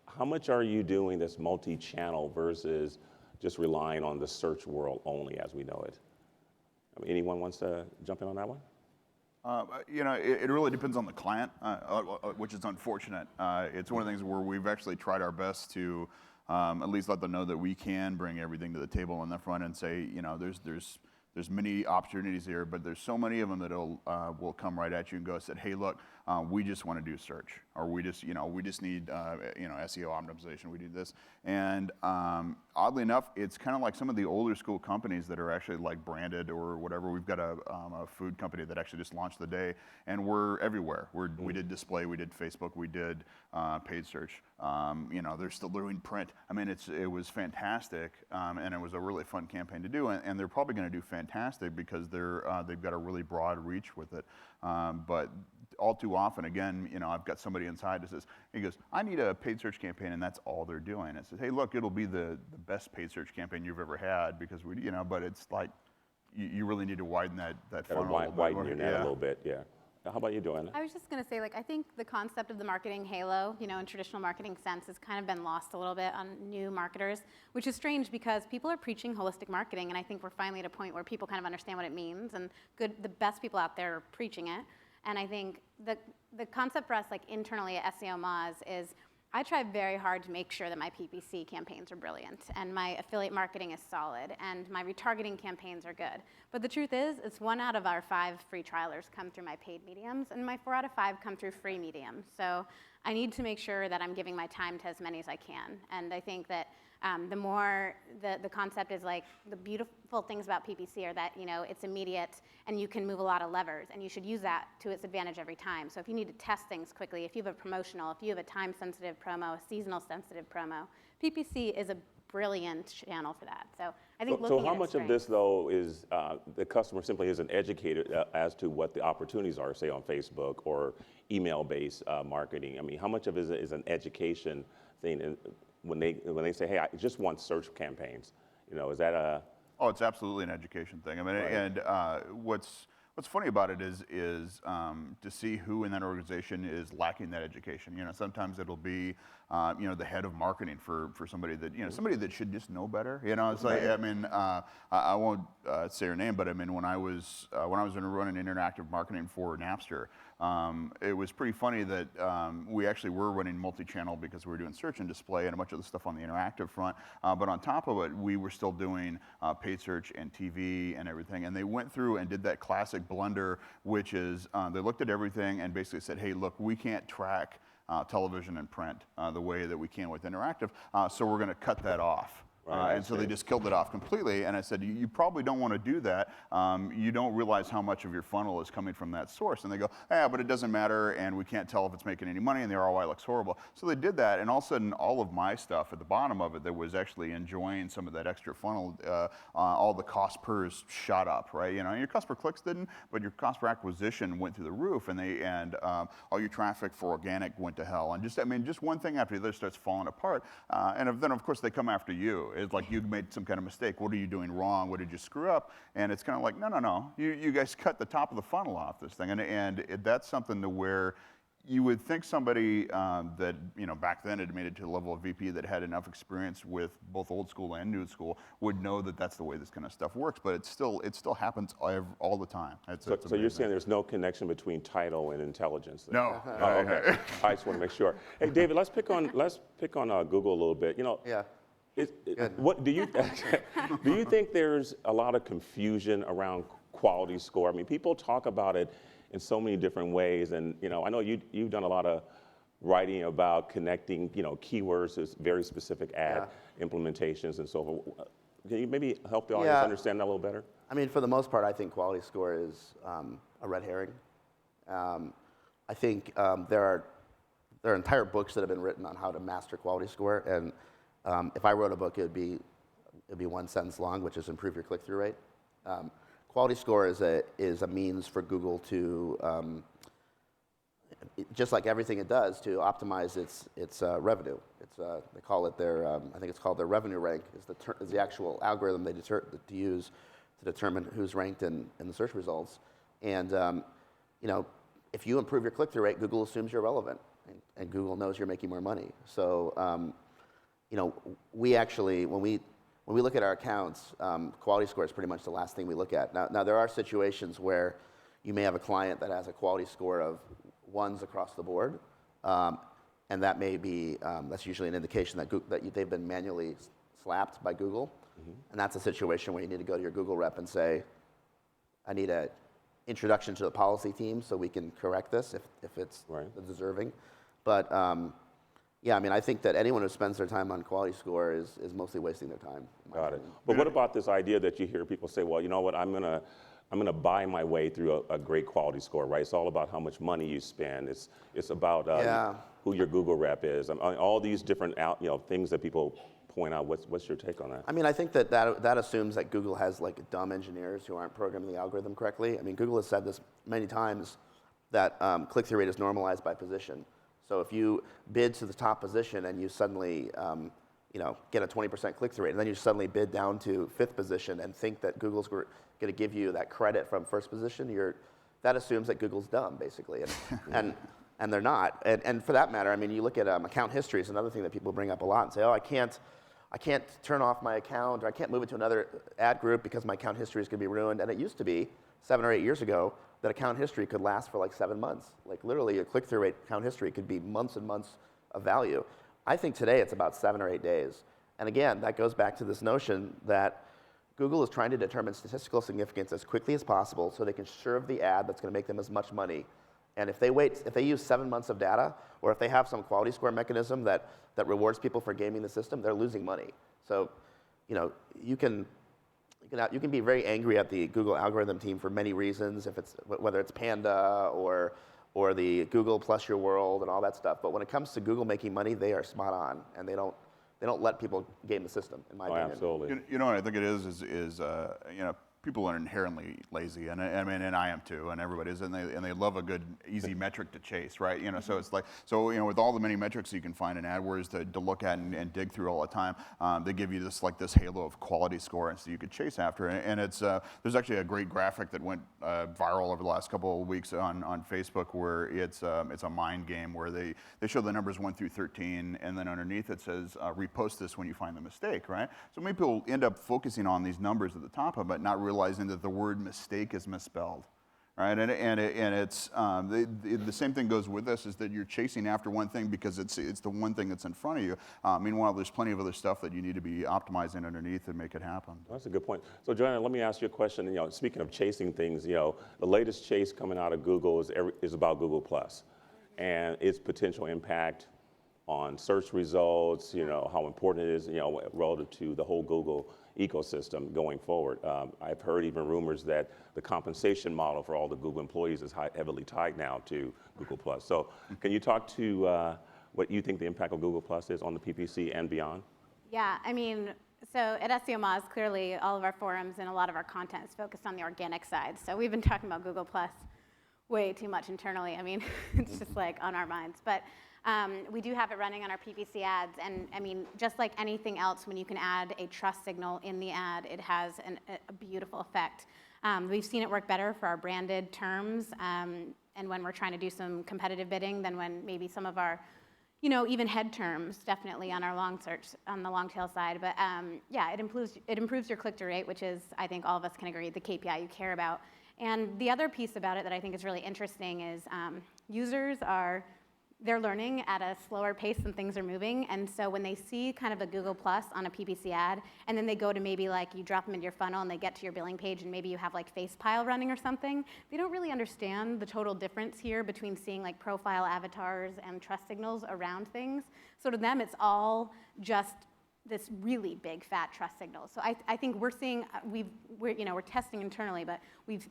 How much are you doing this multi-channel versus just relying on the search world only as we know it? Anyone wants to jump in on that one? It really depends on the client, which is unfortunate. It's one of the things where we've actually tried our best to at least let them know that we can bring everything to the table on the front and say, there's many opportunities here, but there's so many of them that will come right at you and go, said, hey, look, we just want to do search, or we just need SEO optimization. We do this, and oddly enough, it's kind of like some of the older school companies that are actually like branded or whatever. We've got a food company that actually just launched today, and we're everywhere. We did display, we did Facebook, we did paid search. They're still doing print. I mean, it was fantastic, and it was a really fun campaign to do, and they're probably going to do fantastic because they've got a really broad reach with it. But all too often, again, I've got somebody inside that says, he goes, I need a paid search campaign, and that's all they're doing. It says, hey, look, it'll be the best paid search campaign you've ever had because but it's like you really need to widen that funnel. Widen your net a little bit, yeah. How about you, Joanna? I was just going to say, I think the concept of the marketing halo, in traditional marketing sense, has kind of been lost a little bit on new marketers, which is strange because people are preaching holistic marketing, and I think we're finally at a point where people kind of understand what it means, and the best people out there are preaching it. And I think the concept for us, internally at SEO Moz, is I try very hard to make sure that my PPC campaigns are brilliant, and my affiliate marketing is solid, and my retargeting campaigns are good. But the truth is, it's 1 out of our 5 free trialers come through my paid mediums, and my 4 out of 5 come through free mediums. So I need to make sure that I'm giving my time to as many as I can. And I think that the more the concept is the beautiful things about PPC are that it's immediate and you can move a lot of levers, and you should use that to its advantage every time. So if you need to test things quickly, if you have a promotional, if you have a time-sensitive promo, a seasonal-sensitive promo, PPC is a brilliant channel for that. So I think looking at So how much of this, though, is the customer simply isn't educated as to what the opportunities are, say, on Facebook or email-based marketing? I mean, how much of it is an education thing? When they say, hey, I just want search campaigns, is that a... Oh, it's absolutely an education thing. I mean, right. And what's funny about it is to see who in that organization is lacking that education. Sometimes it'll be the head of marketing for somebody that somebody that should just know better. It's like I won't say her name, but when I was running interactive marketing for Napster, it was pretty funny that we actually were running multi-channel because we were doing search and display and a bunch of the stuff on the interactive front. But on top of it, we were still doing paid search and TV and everything. And they went through and did that classic blunder, which is they looked at everything and basically said, hey, look, we can't track television and print the way that we can with interactive, so we're going to cut that off. And so they just killed it off completely. And I said, you probably don't want to do that. You don't realize how much of your funnel is coming from that source. And they go, but it doesn't matter, and we can't tell if it's making any money, and the ROI looks horrible. So they did that, and all of a sudden, all of my stuff at the bottom of it that was actually enjoying some of that extra funnel, all the cost pers shot up, right? Your cost per clicks didn't, but your cost per acquisition went through the roof, and all your traffic for organic went to hell. And just one thing after the other starts falling apart. And then, of course, they come after you. It's like you made some kind of mistake. What are you doing wrong? What did you screw up? And it's kind of like, no. You guys cut the top of the funnel off this thing. And that's something to where you would think somebody that, back then had made it to the level of VP that had enough experience with both old school and new school would know that that's the way this kind of stuff works. But it still happens all the time. So you're saying there's no connection between title and intelligence then? No. Oh, okay. I just want to make sure. Hey, David, let's pick on Google a little bit. Yeah. What do you think there's a lot of confusion around quality score? People talk about it in so many different ways, and I know you've done a lot of writing about connecting keywords to very specific ad implementations and so forth. Can you maybe help the audience understand that a little better? For the most part, I think quality score is a red herring. I think there are entire books that have been written on how to master quality score, and if I wrote a book, it'd be one sentence long, which is improve your click-through rate. Quality score is a means for Google to, just like everything it does, to optimize its revenue. They call it their, I think it's called their revenue rank, is the actual algorithm they use to determine who's ranked in the search results. And if you improve your click-through rate, Google assumes you're relevant, and Google knows you're making more money. So we actually, when we look at our accounts, quality score is pretty much the last thing we look at. Now there are situations where you may have a client that has a quality score of 1s across the board, and that may be, that's usually an indication that they've been manually slapped by Google. Mm-hmm. And that's a situation where you need to go to your Google rep and say, I need an introduction to the policy team so we can correct this if it's deserving. But I think that anyone who spends their time on quality score is mostly wasting their time. Got it. But what about this idea that you hear people say, well, you know what, I'm gonna buy my way through a great quality score, right? It's all about how much money you spend. It's about who your Google rep is. All these different things that people point out. What's your take on that? I think that assumes that Google has like dumb engineers who aren't programming the algorithm correctly. Google has said this many times that click-through rate is normalized by position. So if you bid to the top position and you suddenly get a 20% click-through rate, and then you suddenly bid down to 5th position and think that Google's going to give you that credit from 1st position, that assumes that Google's dumb, basically, and they're not. And for that matter, you look at account history is another thing that people bring up a lot and say, oh, I can't turn off my account, or I can't move it to another ad group because my account history is going to be ruined. And it used to be 7 or 8 years ago that account history could last for like 7 months. Like literally, a click-through rate account history could be months and months of value. I think today it's about 7 or 8 days. And again, that goes back to this notion that Google is trying to determine statistical significance as quickly as possible so they can serve the ad that's going to make them as much money. And if they use 7 months of data, or if they have some quality score mechanism that rewards people for gaming the system, they're losing money. So, you can be very angry at the Google algorithm team for many reasons, whether it's Panda or the Google plus your world and all that stuff. But when it comes to Google making money, they are spot on, and they don't let people game the system, in my opinion. Absolutely. What I think it is people are inherently lazy, and I mean, and I am too, and everybody is, and they love a good, easy metric to chase, right? You know, so it's like, so you know, with all the many metrics you can find in AdWords to look at and dig through all the time, they give you this like this halo of quality score, and so you could chase after it. And it's there's actually a great graphic that went viral over the last couple of weeks on Facebook where it's a mind game where they show the numbers 1 through 13, and then underneath it says repost this when you find the mistake, right? So many people end up focusing on these numbers at the top of it, not realizing that the word mistake is misspelled, right? And it's the same thing goes with this, is that you're chasing after one thing because it's the one thing that's in front of you. Meanwhile, there's plenty of other stuff that you need to be optimizing underneath and make it happen. That's a good point. So Joanna, let me ask you a question. You know, speaking of chasing things, you know, the latest chase coming out of Google is about Google Plus and its potential impact on search results, you know, how important it is, you know, relative to the whole Google ecosystem going forward. I've heard even rumors that the compensation model for all the Google employees is heavily tied now to Google Plus. So can you talk to what you think the impact of Google Plus is on the PPC and beyond? Yeah, I mean, so at SEO Moz, clearly all of our forums and a lot of our content is focused on the organic side. So we've been talking about Google Plus way too much internally. I mean, it's just like on our minds. But we do have it running on our PPC ads, and I mean, just like anything else, when you can add a trust signal in the ad, it has a beautiful effect. We've seen it work better for our branded terms, and when we're trying to do some competitive bidding than when maybe some of our, you know, even head terms, definitely on our long search, on the long tail side. But yeah, it improves your click-through rate, which is, I think all of us can agree, the KPI you care about. And the other piece about it that I think is really interesting is users they're learning at a slower pace than things are moving, and so when they see kind of a Google Plus on a PPC ad, and then they go to maybe like you drop them into your funnel and they get to your billing page and maybe you have like Facepile running or something, they don't really understand the total difference here between seeing like profile avatars and trust signals around things. So to them, it's all just this really big fat trust signal. So I think we're seeing, we're testing internally, but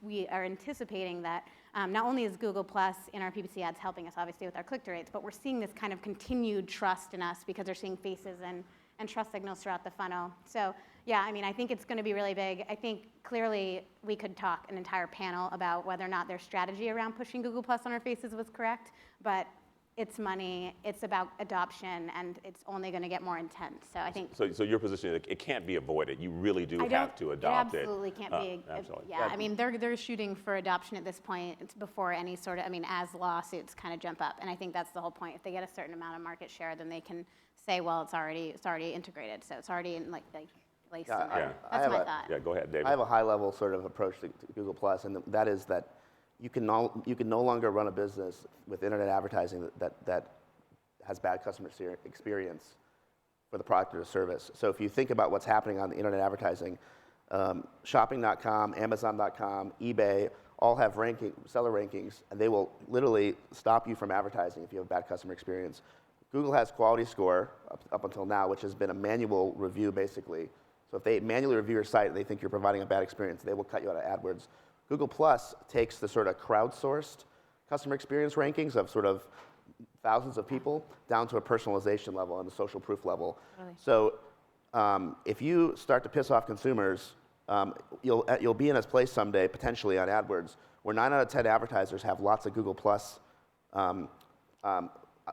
we are anticipating that not only is Google Plus in our PPC ads helping us obviously with our click-through rates, but we're seeing this kind of continued trust in us because they're seeing faces and trust signals throughout the funnel. So yeah, I mean, I think it's going to be really big. I think clearly we could talk an entire panel about whether or not their strategy around pushing Google Plus on our faces was correct, but it's money, it's about adoption, and it's only going to get more intense. So I think. So your position is it can't be avoided. You really do have to adopt it. It absolutely can't be. Absolutely. Yeah, I mean, they're shooting for adoption at this point. It's before any sort of, I mean, as lawsuits kind of jump up, and I think that's the whole point. If they get a certain amount of market share, then they can say, well, it's already integrated, so it's already in like placed in there. That's my thought. Yeah, go ahead, David. I have a high-level sort of approach to Google Plus, and that is that you can no longer run a business with internet advertising that has bad customer experience for the product or the service. So if you think about what's happening on the internet advertising, shopping.com, amazon.com, eBay all have seller rankings, and they will literally stop you from advertising if you have a bad customer experience. Google has quality score up until now, which has been a manual review basically. So if they manually review your site and they think you're providing a bad experience, they will cut you out of AdWords. Google Plus takes the sort of crowdsourced customer experience rankings of sort of thousands of people down to a personalization level and a social proof level. Really? So if you start to piss off consumers, you'll be in a place someday, potentially on AdWords, where 9 out of 10 advertisers have lots of Google Plus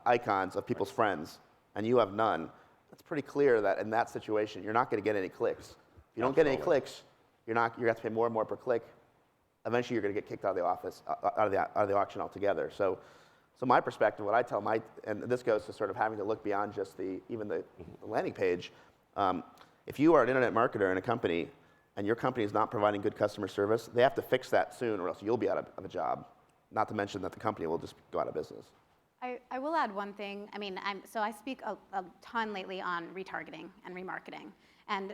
icons of people's friends, and you have none. It's pretty clear that in that situation, you're not going to get any clicks. If you don't get any clicks, you're going to have to pay more and more per click. Eventually, you're going to get kicked out of the auction altogether. So my perspective, what I tell and this goes to sort of having to look beyond just even the landing page. If you are an internet marketer in a company and your company is not providing good customer service, they have to fix that soon, or else you'll be out of a job. Not to mention that the company will just go out of business. I will add one thing. I mean, I speak a ton lately on retargeting and remarketing, and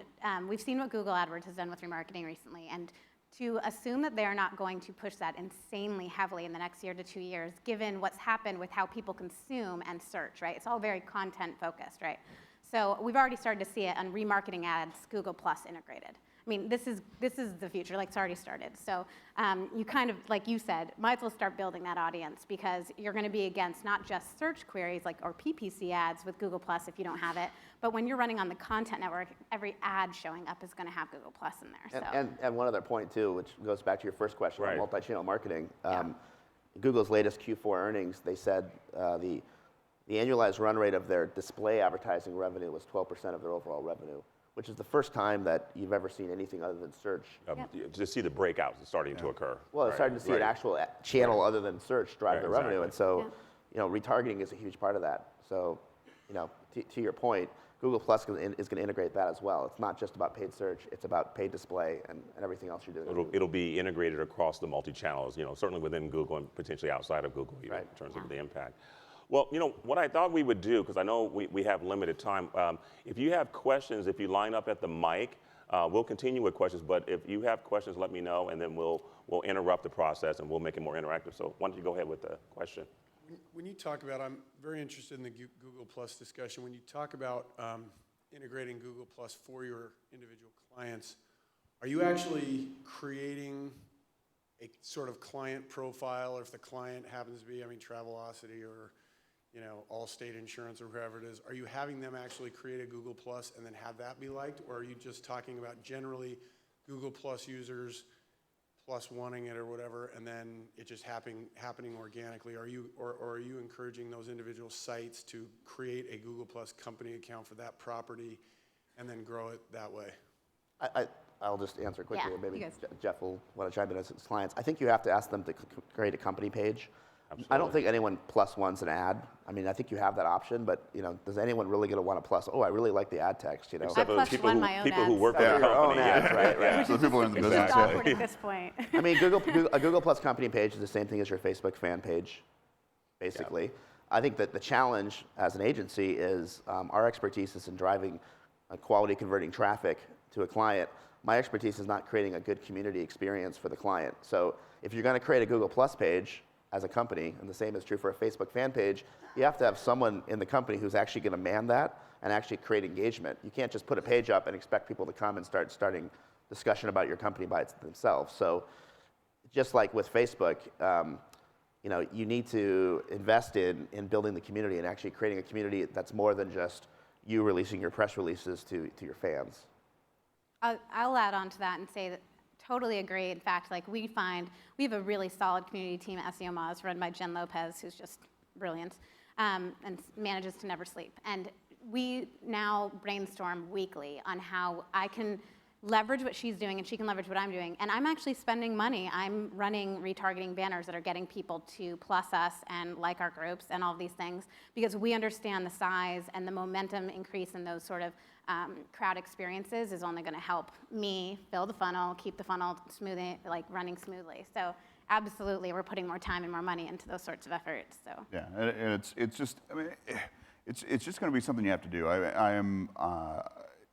we've seen what Google AdWords has done with remarketing recently, and to assume that they are not going to push that insanely heavily in the next year to 2 years, given what's happened with how people consume and search, right? It's all very content focused, right? So we've already started to see it on remarketing ads, Google Plus integrated. I I mean, this is the future, like it's already started. So you kind of, like you said, might as well start building that audience because you're gonna be against not just search queries like or PPC ads with Google Plus if you don't have it, but when you're running on the content network, every ad showing up is gonna have Google Plus in there. So. And one other point too, which goes back to your first question Right. on multi-channel marketing. Yeah. Google's latest Q4 earnings, they said the annualized run rate of their display advertising revenue was 12% of their overall revenue, which is the first time that you've ever seen anything other than search. To see the breakouts starting to occur. Well, it's starting to see an actual channel other than search drive the revenue, exactly. and so retargeting is a huge part of that. So, to your point, Google Plus is going to integrate that as well. It's not just about paid search; it's about paid display and everything else you're doing. It'll be integrated across the multi-channels, certainly within Google and potentially outside of Google, even in terms of the impact. Well, what I thought we would do, because I know we have limited time, if you have questions, if you line up at the mic, we'll continue with questions, but if you have questions, let me know, and then we'll interrupt the process and we'll make it more interactive. So why don't you go ahead with the question? When you talk about, I'm very interested in the Google Plus discussion. When you talk about integrating Google Plus for your individual clients, are you actually creating a sort of client profile, or if the client happens to be, Travelocity or Allstate Insurance or whoever it is, are you having them actually create a Google Plus and then have that be liked, or are you just talking about generally Google Plus users plus wanting it or whatever, and then it just happening organically? Are you encouraging those individual sites to create a Google Plus company account for that property and then grow it that way? I'll just answer quickly, and maybe you guys. Jeff will want to chime in as his clients. I think you have to ask them to create a company page. Absolutely. I don't think anyone plus one's an ad. I think you have that option, but does anyone really going to want to plus? Oh, I really like the ad text. Except I for plus people one my own people who ads, work so. for the Your own company. ads, right. So the people in the business. It's awkward at this point. A Google Plus company page is the same thing as your Facebook fan page, basically. Yeah. I think that the challenge as an agency is our expertise is in driving quality converting traffic to a client. My expertise is not creating a good community experience for the client. So if you're going to create a Google Plus page as a company, and the same is true for a Facebook fan page, you have to have someone in the company who's actually going to man that and actually create engagement. You can't just put a page up and expect people to come and starting discussion about your company by themselves. So just like with Facebook, you need to invest in building the community and actually creating a community that's more than just you releasing your press releases to your fans. I'll add on to that and say that totally agree. In fact, we have a really solid community team at SEO Moz run by Jen Lopez, who's just brilliant, and manages to never sleep. And we now brainstorm weekly on how I can leverage what she's doing and she can leverage what I'm doing. And I'm actually spending money. I'm running retargeting banners that are getting people to plus us and like our groups and all of these things because we understand the size and the momentum increase in those sort of crowd experiences is only going to help me fill the funnel, keep the funnel running smoothly. So absolutely, we're putting more time and more money into those sorts of efforts. So yeah, and it's just it's just going to be something you have to do. I am.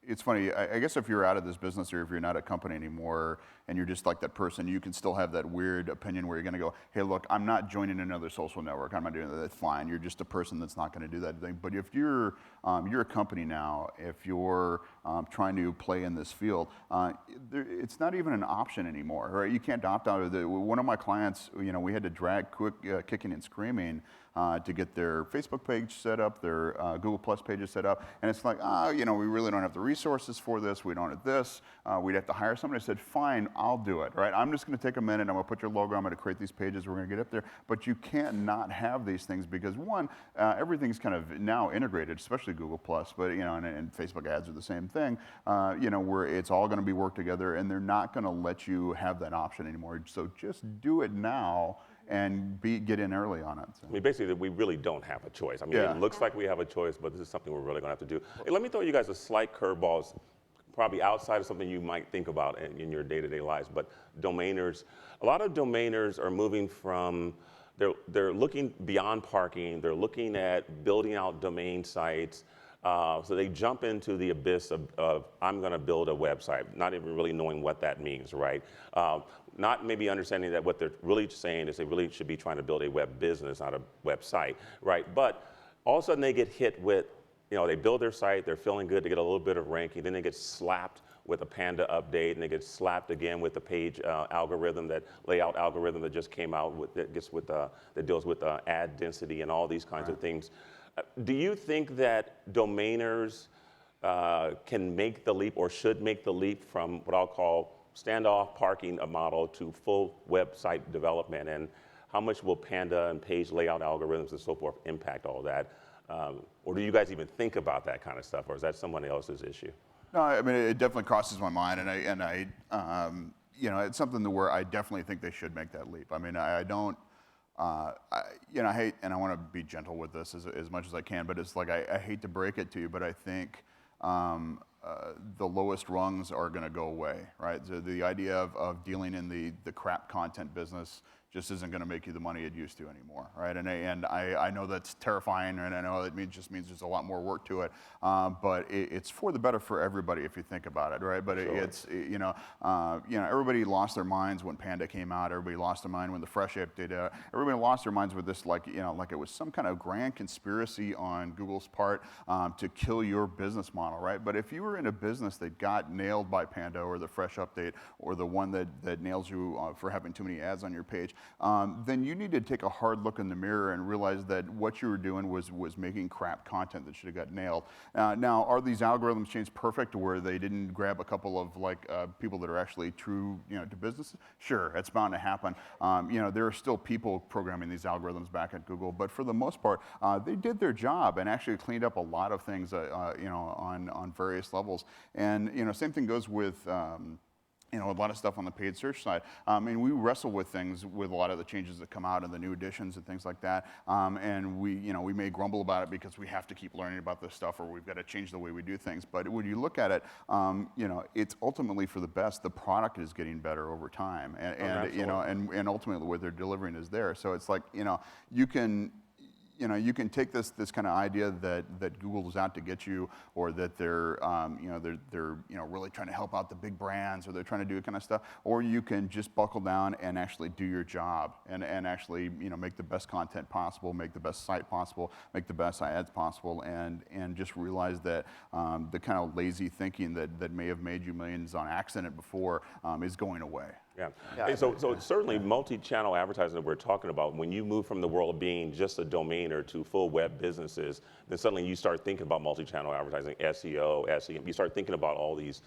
It's funny, I guess if you're out of this business or if you're not a company anymore and you're just like that person, you can still have that weird opinion where you're going to go, hey, look, I'm not joining another social network. I'm not doing that. That's fine. You're just a person that's not going to do that thing. But if you're a company now, if you're trying to play in this field, it's not even an option anymore, right? You can't opt out of it. One of my clients, we had to drag kicking and screaming to get their Facebook page set up, their Google Plus pages set up, and it's like, we really don't have the resources for this. We don't have this. We'd have to hire somebody. I said, fine, I'll do it, right? I'm just going to take a minute. I'm going to put your logo. I'm going to create these pages. We're going to get up there. But you can't not have these things because one, everything's kind of now integrated, especially Google Plus, but and Facebook ads are the same thing. Where it's all going to be worked together, and they're not going to let you have that option anymore. So just do it now. And get in early on it. So. Basically, we really don't have a choice. It looks like we have a choice, but this is something we're really going to have to do. Hey, let me throw you guys a slight curveball, probably outside of something you might think about in your day-to-day lives. But domainers, a lot of domainers are moving from, they're looking beyond parking. They're looking at building out domain sites. So they jump into the abyss of I'm going to build a website, not even really knowing what that means, right? Not maybe understanding that what they're really saying is they really should be trying to build a web business, not a website, right? But all of a sudden they get hit with they build their site, they're feeling good to get a little bit of ranking, then they get slapped with a Panda update, and they get slapped again with the page algorithm, that layout algorithm that just came out that deals with ad density and all these kinds of things. Do you think that domainers can make the leap or should make the leap from what I'll call standoff parking a model to full website development? And how much will Panda and page layout algorithms and so forth impact all that? Or do you guys even think about that kind of stuff, or is that someone else's issue? No, I mean, it definitely crosses my mind, and I it's something where I definitely think they should make that leap. I mean, I don't, I hate, and I want to be gentle with this as much as I can, but it's like, I hate to break it to you, but I think the lowest rungs are going to go away, right? So the idea of dealing in the crap content business just isn't going to make you the money it used to anymore, right? And I know that's terrifying, and I know it just means there's a lot more work to it, but it's for the better for everybody if you think about it, right? But sure. Everybody lost their minds when Panda came out. Everybody lost their mind when the Fresh App did. Everybody lost their minds with this, like it was some kind of grand conspiracy on Google's part to kill your business model, right? But if you were in a business that got nailed by Panda or the Fresh Update or the one that nails you for having too many ads on your page, then you need to take a hard look in the mirror and realize that what you were doing was making crap content that should have got nailed. Now, are these algorithms changed perfect where they didn't grab a couple of people that are actually true to business? Sure, it's bound to happen. There are still people programming these algorithms back at Google, but for the most part, they did their job and actually cleaned up a lot of things on various levels. And same thing goes with a lot of stuff on the paid search side. I mean, we wrestle with things with a lot of the changes that come out and the new additions and things like that. And we may grumble about it because we have to keep learning about this stuff, or we've got to change the way we do things. But when you look at it, it's ultimately for the best. The product is getting better over time, and ultimately what they're delivering is there. So it's like you can take this kind of idea that Google's out to get you, or that they're really trying to help out the big brands, or they're trying to do kind of stuff, or you can just buckle down and actually do your job and actually make the best content possible, make the best site possible, make the best ads possible, and just realize that the kind of lazy thinking that may have made you millions on accident before is going away. Yeah. And so certainly multi-channel advertising that we're talking about, when you move from the world of being just a domainer to full web businesses, then suddenly you start thinking about multi-channel advertising, SEO, SEM. You start thinking about all these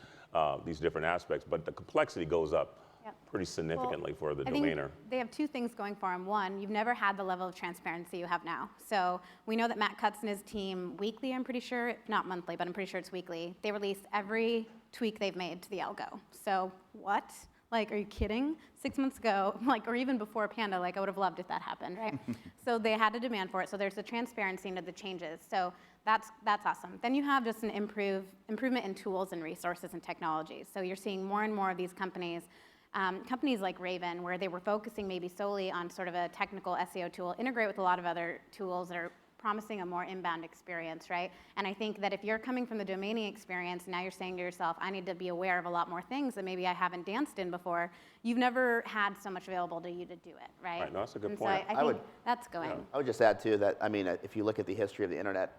different aspects, but the complexity goes up pretty significantly for the domainer. Think they have two things going for them. One, you've never had the level of transparency you have now. So we know that Matt Cutts and his team weekly, I'm pretty sure, not monthly, but I'm pretty sure it's weekly, they release every tweak they've made to the algo. So what? Like, are you kidding? 6 months ago, or even before Panda, I would have loved if that happened, right? So they had a demand for it. So there's the transparency into the changes. So that's awesome. Then you have just an improvement in tools and resources and technologies. So you're seeing more and more of these companies like Raven, where they were focusing maybe solely on sort of a technical SEO tool, integrate with a lot of other tools that are promising a more inbound experience, right? And I think that if you're coming from the domaining experience, now you're saying to yourself, I need to be aware of a lot more things that maybe I haven't danced in before. You've never had so much available to you to do it, right? Right, no, that's a good point. So I think that's going. I would just add, too, that, I mean, if you look at the history of the internet,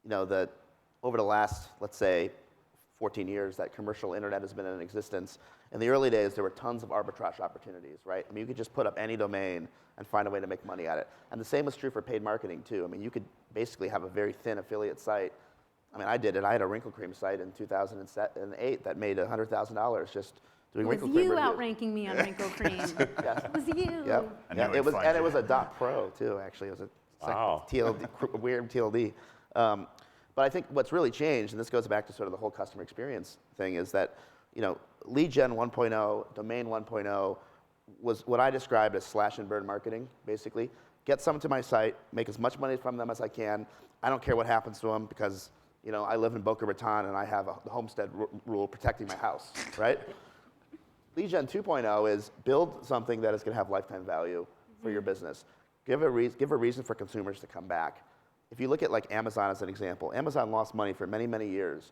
that over the last, let's say, 14 years that commercial internet has been in existence. In the early days, there were tons of arbitrage opportunities, right? I mean, you could just put up any domain and find a way to make money at it. And the same was true for paid marketing, too. I mean, you could basically have a very thin affiliate site. I mean, I did it. I had a wrinkle cream site in 2008 that made $100,000 just doing wrinkle cream reviews. It was you outranking me on wrinkle cream. Yes. It was you. Yep. Yeah, it was a .pro, too, actually. It was a TLD, weird TLD. But I think what's really changed, and this goes back to sort of the whole customer experience thing, is that lead gen 1.0, domain 1.0 was what I described as slash and burn marketing, basically. Get someone to my site, make as much money from them as I can. I don't care what happens to them because I live in Boca Raton and I have the homestead rule protecting my house, right? Lead gen 2.0 is build something that is going to have lifetime value for your business. Give a reason for consumers to come back. If you look at Amazon as an example, Amazon lost money for many, many years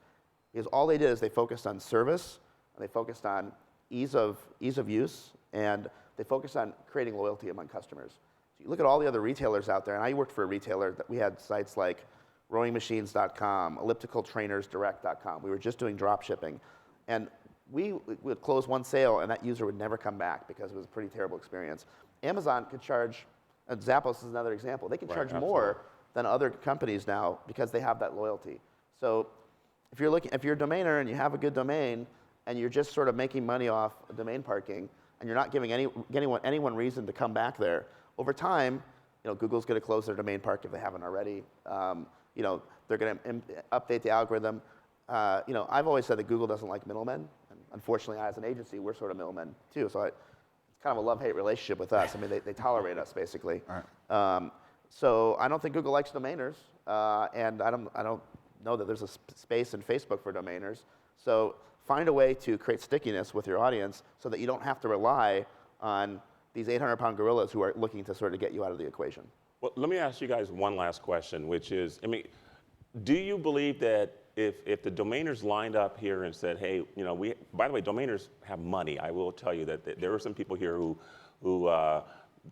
because all they did is they focused on service, and they focused on ease of use, and they focused on creating loyalty among customers. So you look at all the other retailers out there, and I worked for a retailer that we had sites like rowingmachines.com, ellipticaltrainersdirect.com. We were just doing drop shipping. And we would close one sale, and that user would never come back because it was a pretty terrible experience. Amazon could charge, Zappos is another example, they can charge more than other companies now because they have that loyalty. So if you're a domainer and you have a good domain, and you're just sort of making money off domain parking, and you're not giving anyone reason to come back there, over time, Google's going to close their domain park if they haven't already. They're going to update the algorithm. I've always said that Google doesn't like middlemen. And unfortunately, as an agency, we're sort of middlemen too. So it's kind of a love-hate relationship with us. I mean, they tolerate us basically. Right. So I don't think Google likes domainers, and I don't know that there's a space in Facebook for domainers. So find a way to create stickiness with your audience so that you don't have to rely on these 800-pound gorillas who are looking to sort of get you out of the equation. Well, let me ask you guys one last question, which is, do you believe that if the domainers lined up here and said, hey, by the way, domainers have money. I will tell you that there are some people here who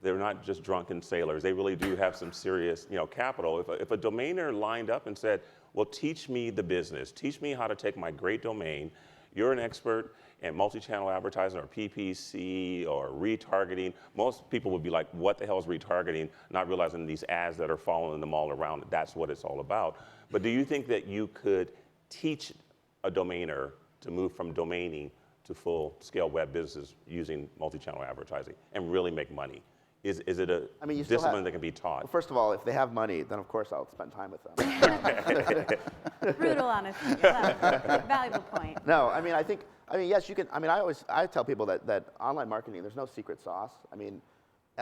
they're not just drunken sailors. They really do have some serious, capital. If a domainer lined up and said, well, teach me the business, teach me how to take my great domain. You're an expert in multi-channel advertising or PPC or retargeting. Most people would be like, what the hell is retargeting? Not realizing these ads that are following them all around, that's what it's all about. But do you think that you could teach a domainer to move from domaining to full-scale web business using multi-channel advertising and really make money? Is it a discipline that can be taught? Well, first of all, if they have money, then of course I'll spend time with them. Brutal honesty. Yeah, valuable point. No, yes, you can. I tell people that online marketing, there's no secret sauce.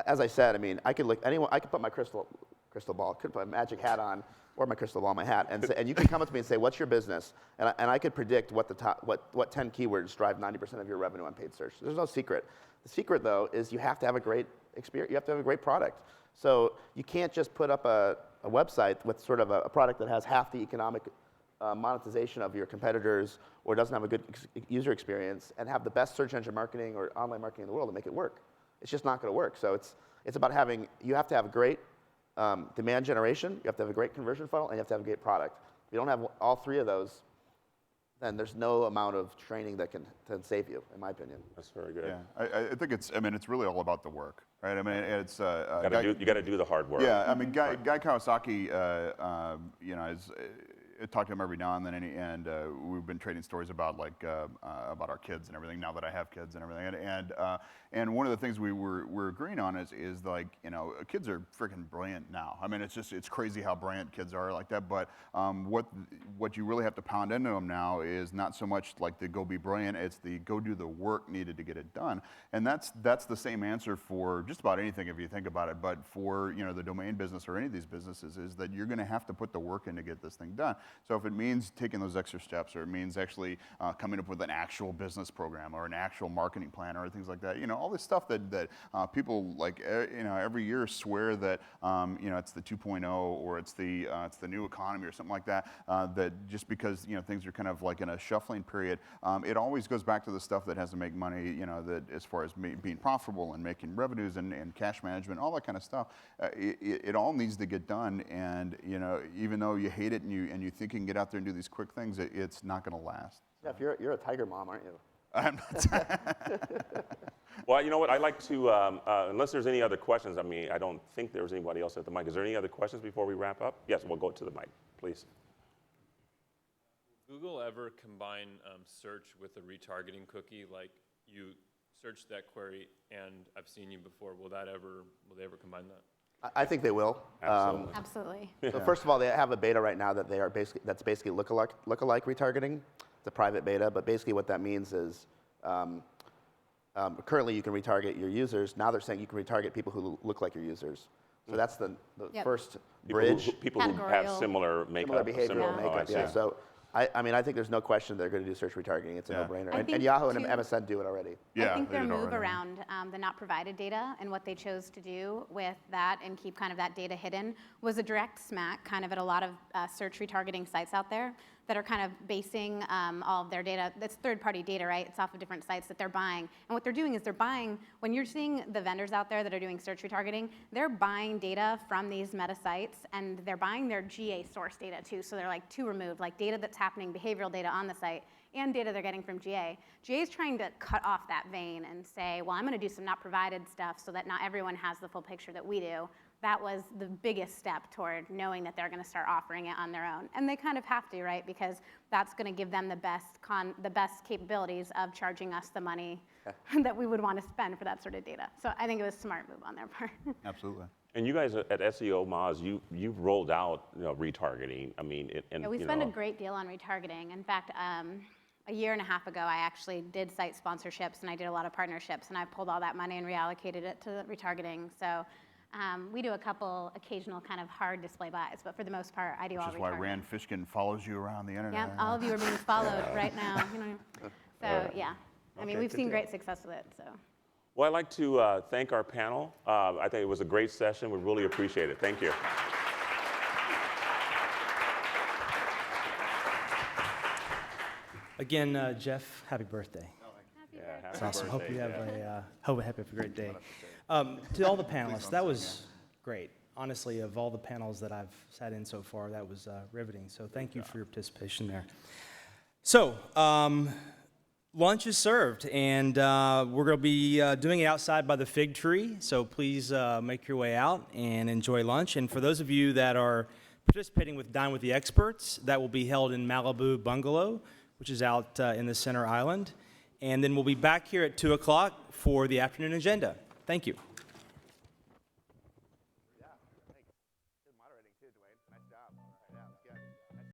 As I said, I could put my crystal ball, could put a magic hat on, or my crystal ball on my hat, and you can come up to me and say, what's your business? And I could predict what 10 keywords drive 90% of your revenue on paid search. There's no secret. The secret, though, is you have to have a great experience. You have to have a great product. So you can't just put up a website with sort of a product that has half the economic monetization of your competitors or doesn't have a good user experience and have the best search engine marketing or online marketing in the world to make it work. It's just not going to work. So it's about you have to have a great demand generation, you have to have a great conversion funnel, and you have to have a great product. If you don't have all three of those, then there's no amount of training that can save you, in my opinion. That's very good. Yeah, I think it's really all about the work, right? It's you got to do the hard work. Yeah, Guy Kawasaki, I talk to him every now and then, and we've been trading stories about about our kids and everything. Now that I have kids and everything, and one of the things we're agreeing on is kids are freaking brilliant now. It's crazy how brilliant kids are like that. But what you really have to pound into them now is not so much like the go be brilliant. It's the go do the work needed to get it done. And that's the same answer for just about anything if you think about it. But for the domain business or any of these businesses is that you're going to have to put the work in to get this thing done. So if it means taking those extra steps, or it means actually coming up with an actual business program or an actual marketing plan or things like that, all this stuff that people every year swear that it's the 2.0 or it's the new economy or something like that. That just because things are kind of like in a shuffling period, it always goes back to the stuff that has to make money. That as far as being profitable and making revenues and cash management, all that kind of stuff. It all needs to get done, and even though you hate it and you think you can get out there and do these quick things, it's not going to last. Yeah, if you're a tiger mom, aren't you? I'm not. Well, you know what? I'd like to, unless there's any other questions, I don't think there was anybody else at the mic. Is there any other questions before we wrap up? Yes, we'll go to the mic, please. Will Google ever combine search with a retargeting cookie? Like you search that query and I've seen you before. Will they ever combine that? I think they will. Absolutely. So first of all, they have a beta right now that's basically lookalike retargeting. It's a private beta, but basically what that means is currently you can retarget your users. Now they're saying you can retarget people who look like your users. So that's the first bridge. People who have similar makeup. Similar behavioral makeup, yeah. So I think there's no question they're going to do search retargeting. It's a no-brainer. And Yahoo and MSN do it already. Yeah, I think their move around the not provided data and what they chose to do with that and keep kind of that data hidden was a direct smack kind of at a lot of search retargeting sites out there that are kind of basing all of their data. That's third-party data, right? It's off of different sites that they're buying. And what they're doing is they're buying, when you're seeing the vendors out there that are doing search retargeting, they're buying data from these meta sites, and they're buying their GA source data too. So they're like two removed, like data that's happening, behavioral data on the site, and data they're getting from GA. GA is trying to cut off that vein and say, well, I'm going to do some not provided stuff so that not everyone has the full picture that we do. That was the biggest step toward knowing that they're going to start offering it on their own. And they kind of have to, right? Because that's going to give them the best capabilities of charging us the money that we would want to spend for that sort of data. So I think it was a smart move on their part. Absolutely. And you guys at SEO Moz, you've rolled out retargeting. I mean, Yeah, we spend a great deal on retargeting. In fact, a year and a half ago, I actually did site sponsorships and I did a lot of partnerships, and I pulled all that money and reallocated it to retargeting. So we do a couple occasional kind of hard display buys, but for the most part, I do all retargeting. Which is why Rand Fishkin follows you around the internet. Yeah, all of you are being followed right now. You know. So yeah, I mean, we've seen great success with it. So. Well, I'd like to thank our panel. I think it was a great session. We really appreciate it. Thank you. Again, Jeff, happy birthday. Happy It's awesome. Hope birthday, you have Jeff. have a great day. To all the panelists, that was great. Honestly, of all the panels that I've sat in so far, that was riveting. So thank you for your participation there. So lunch is served, and we're going to be doing it outside by the fig tree. So please make your way out and enjoy lunch. And for those of you that are participating with Dine with the Experts, that will be held in Malibu Bungalow, which is out in the center island. And then we'll be back here at 2 o'clock for the afternoon agenda. Thank you.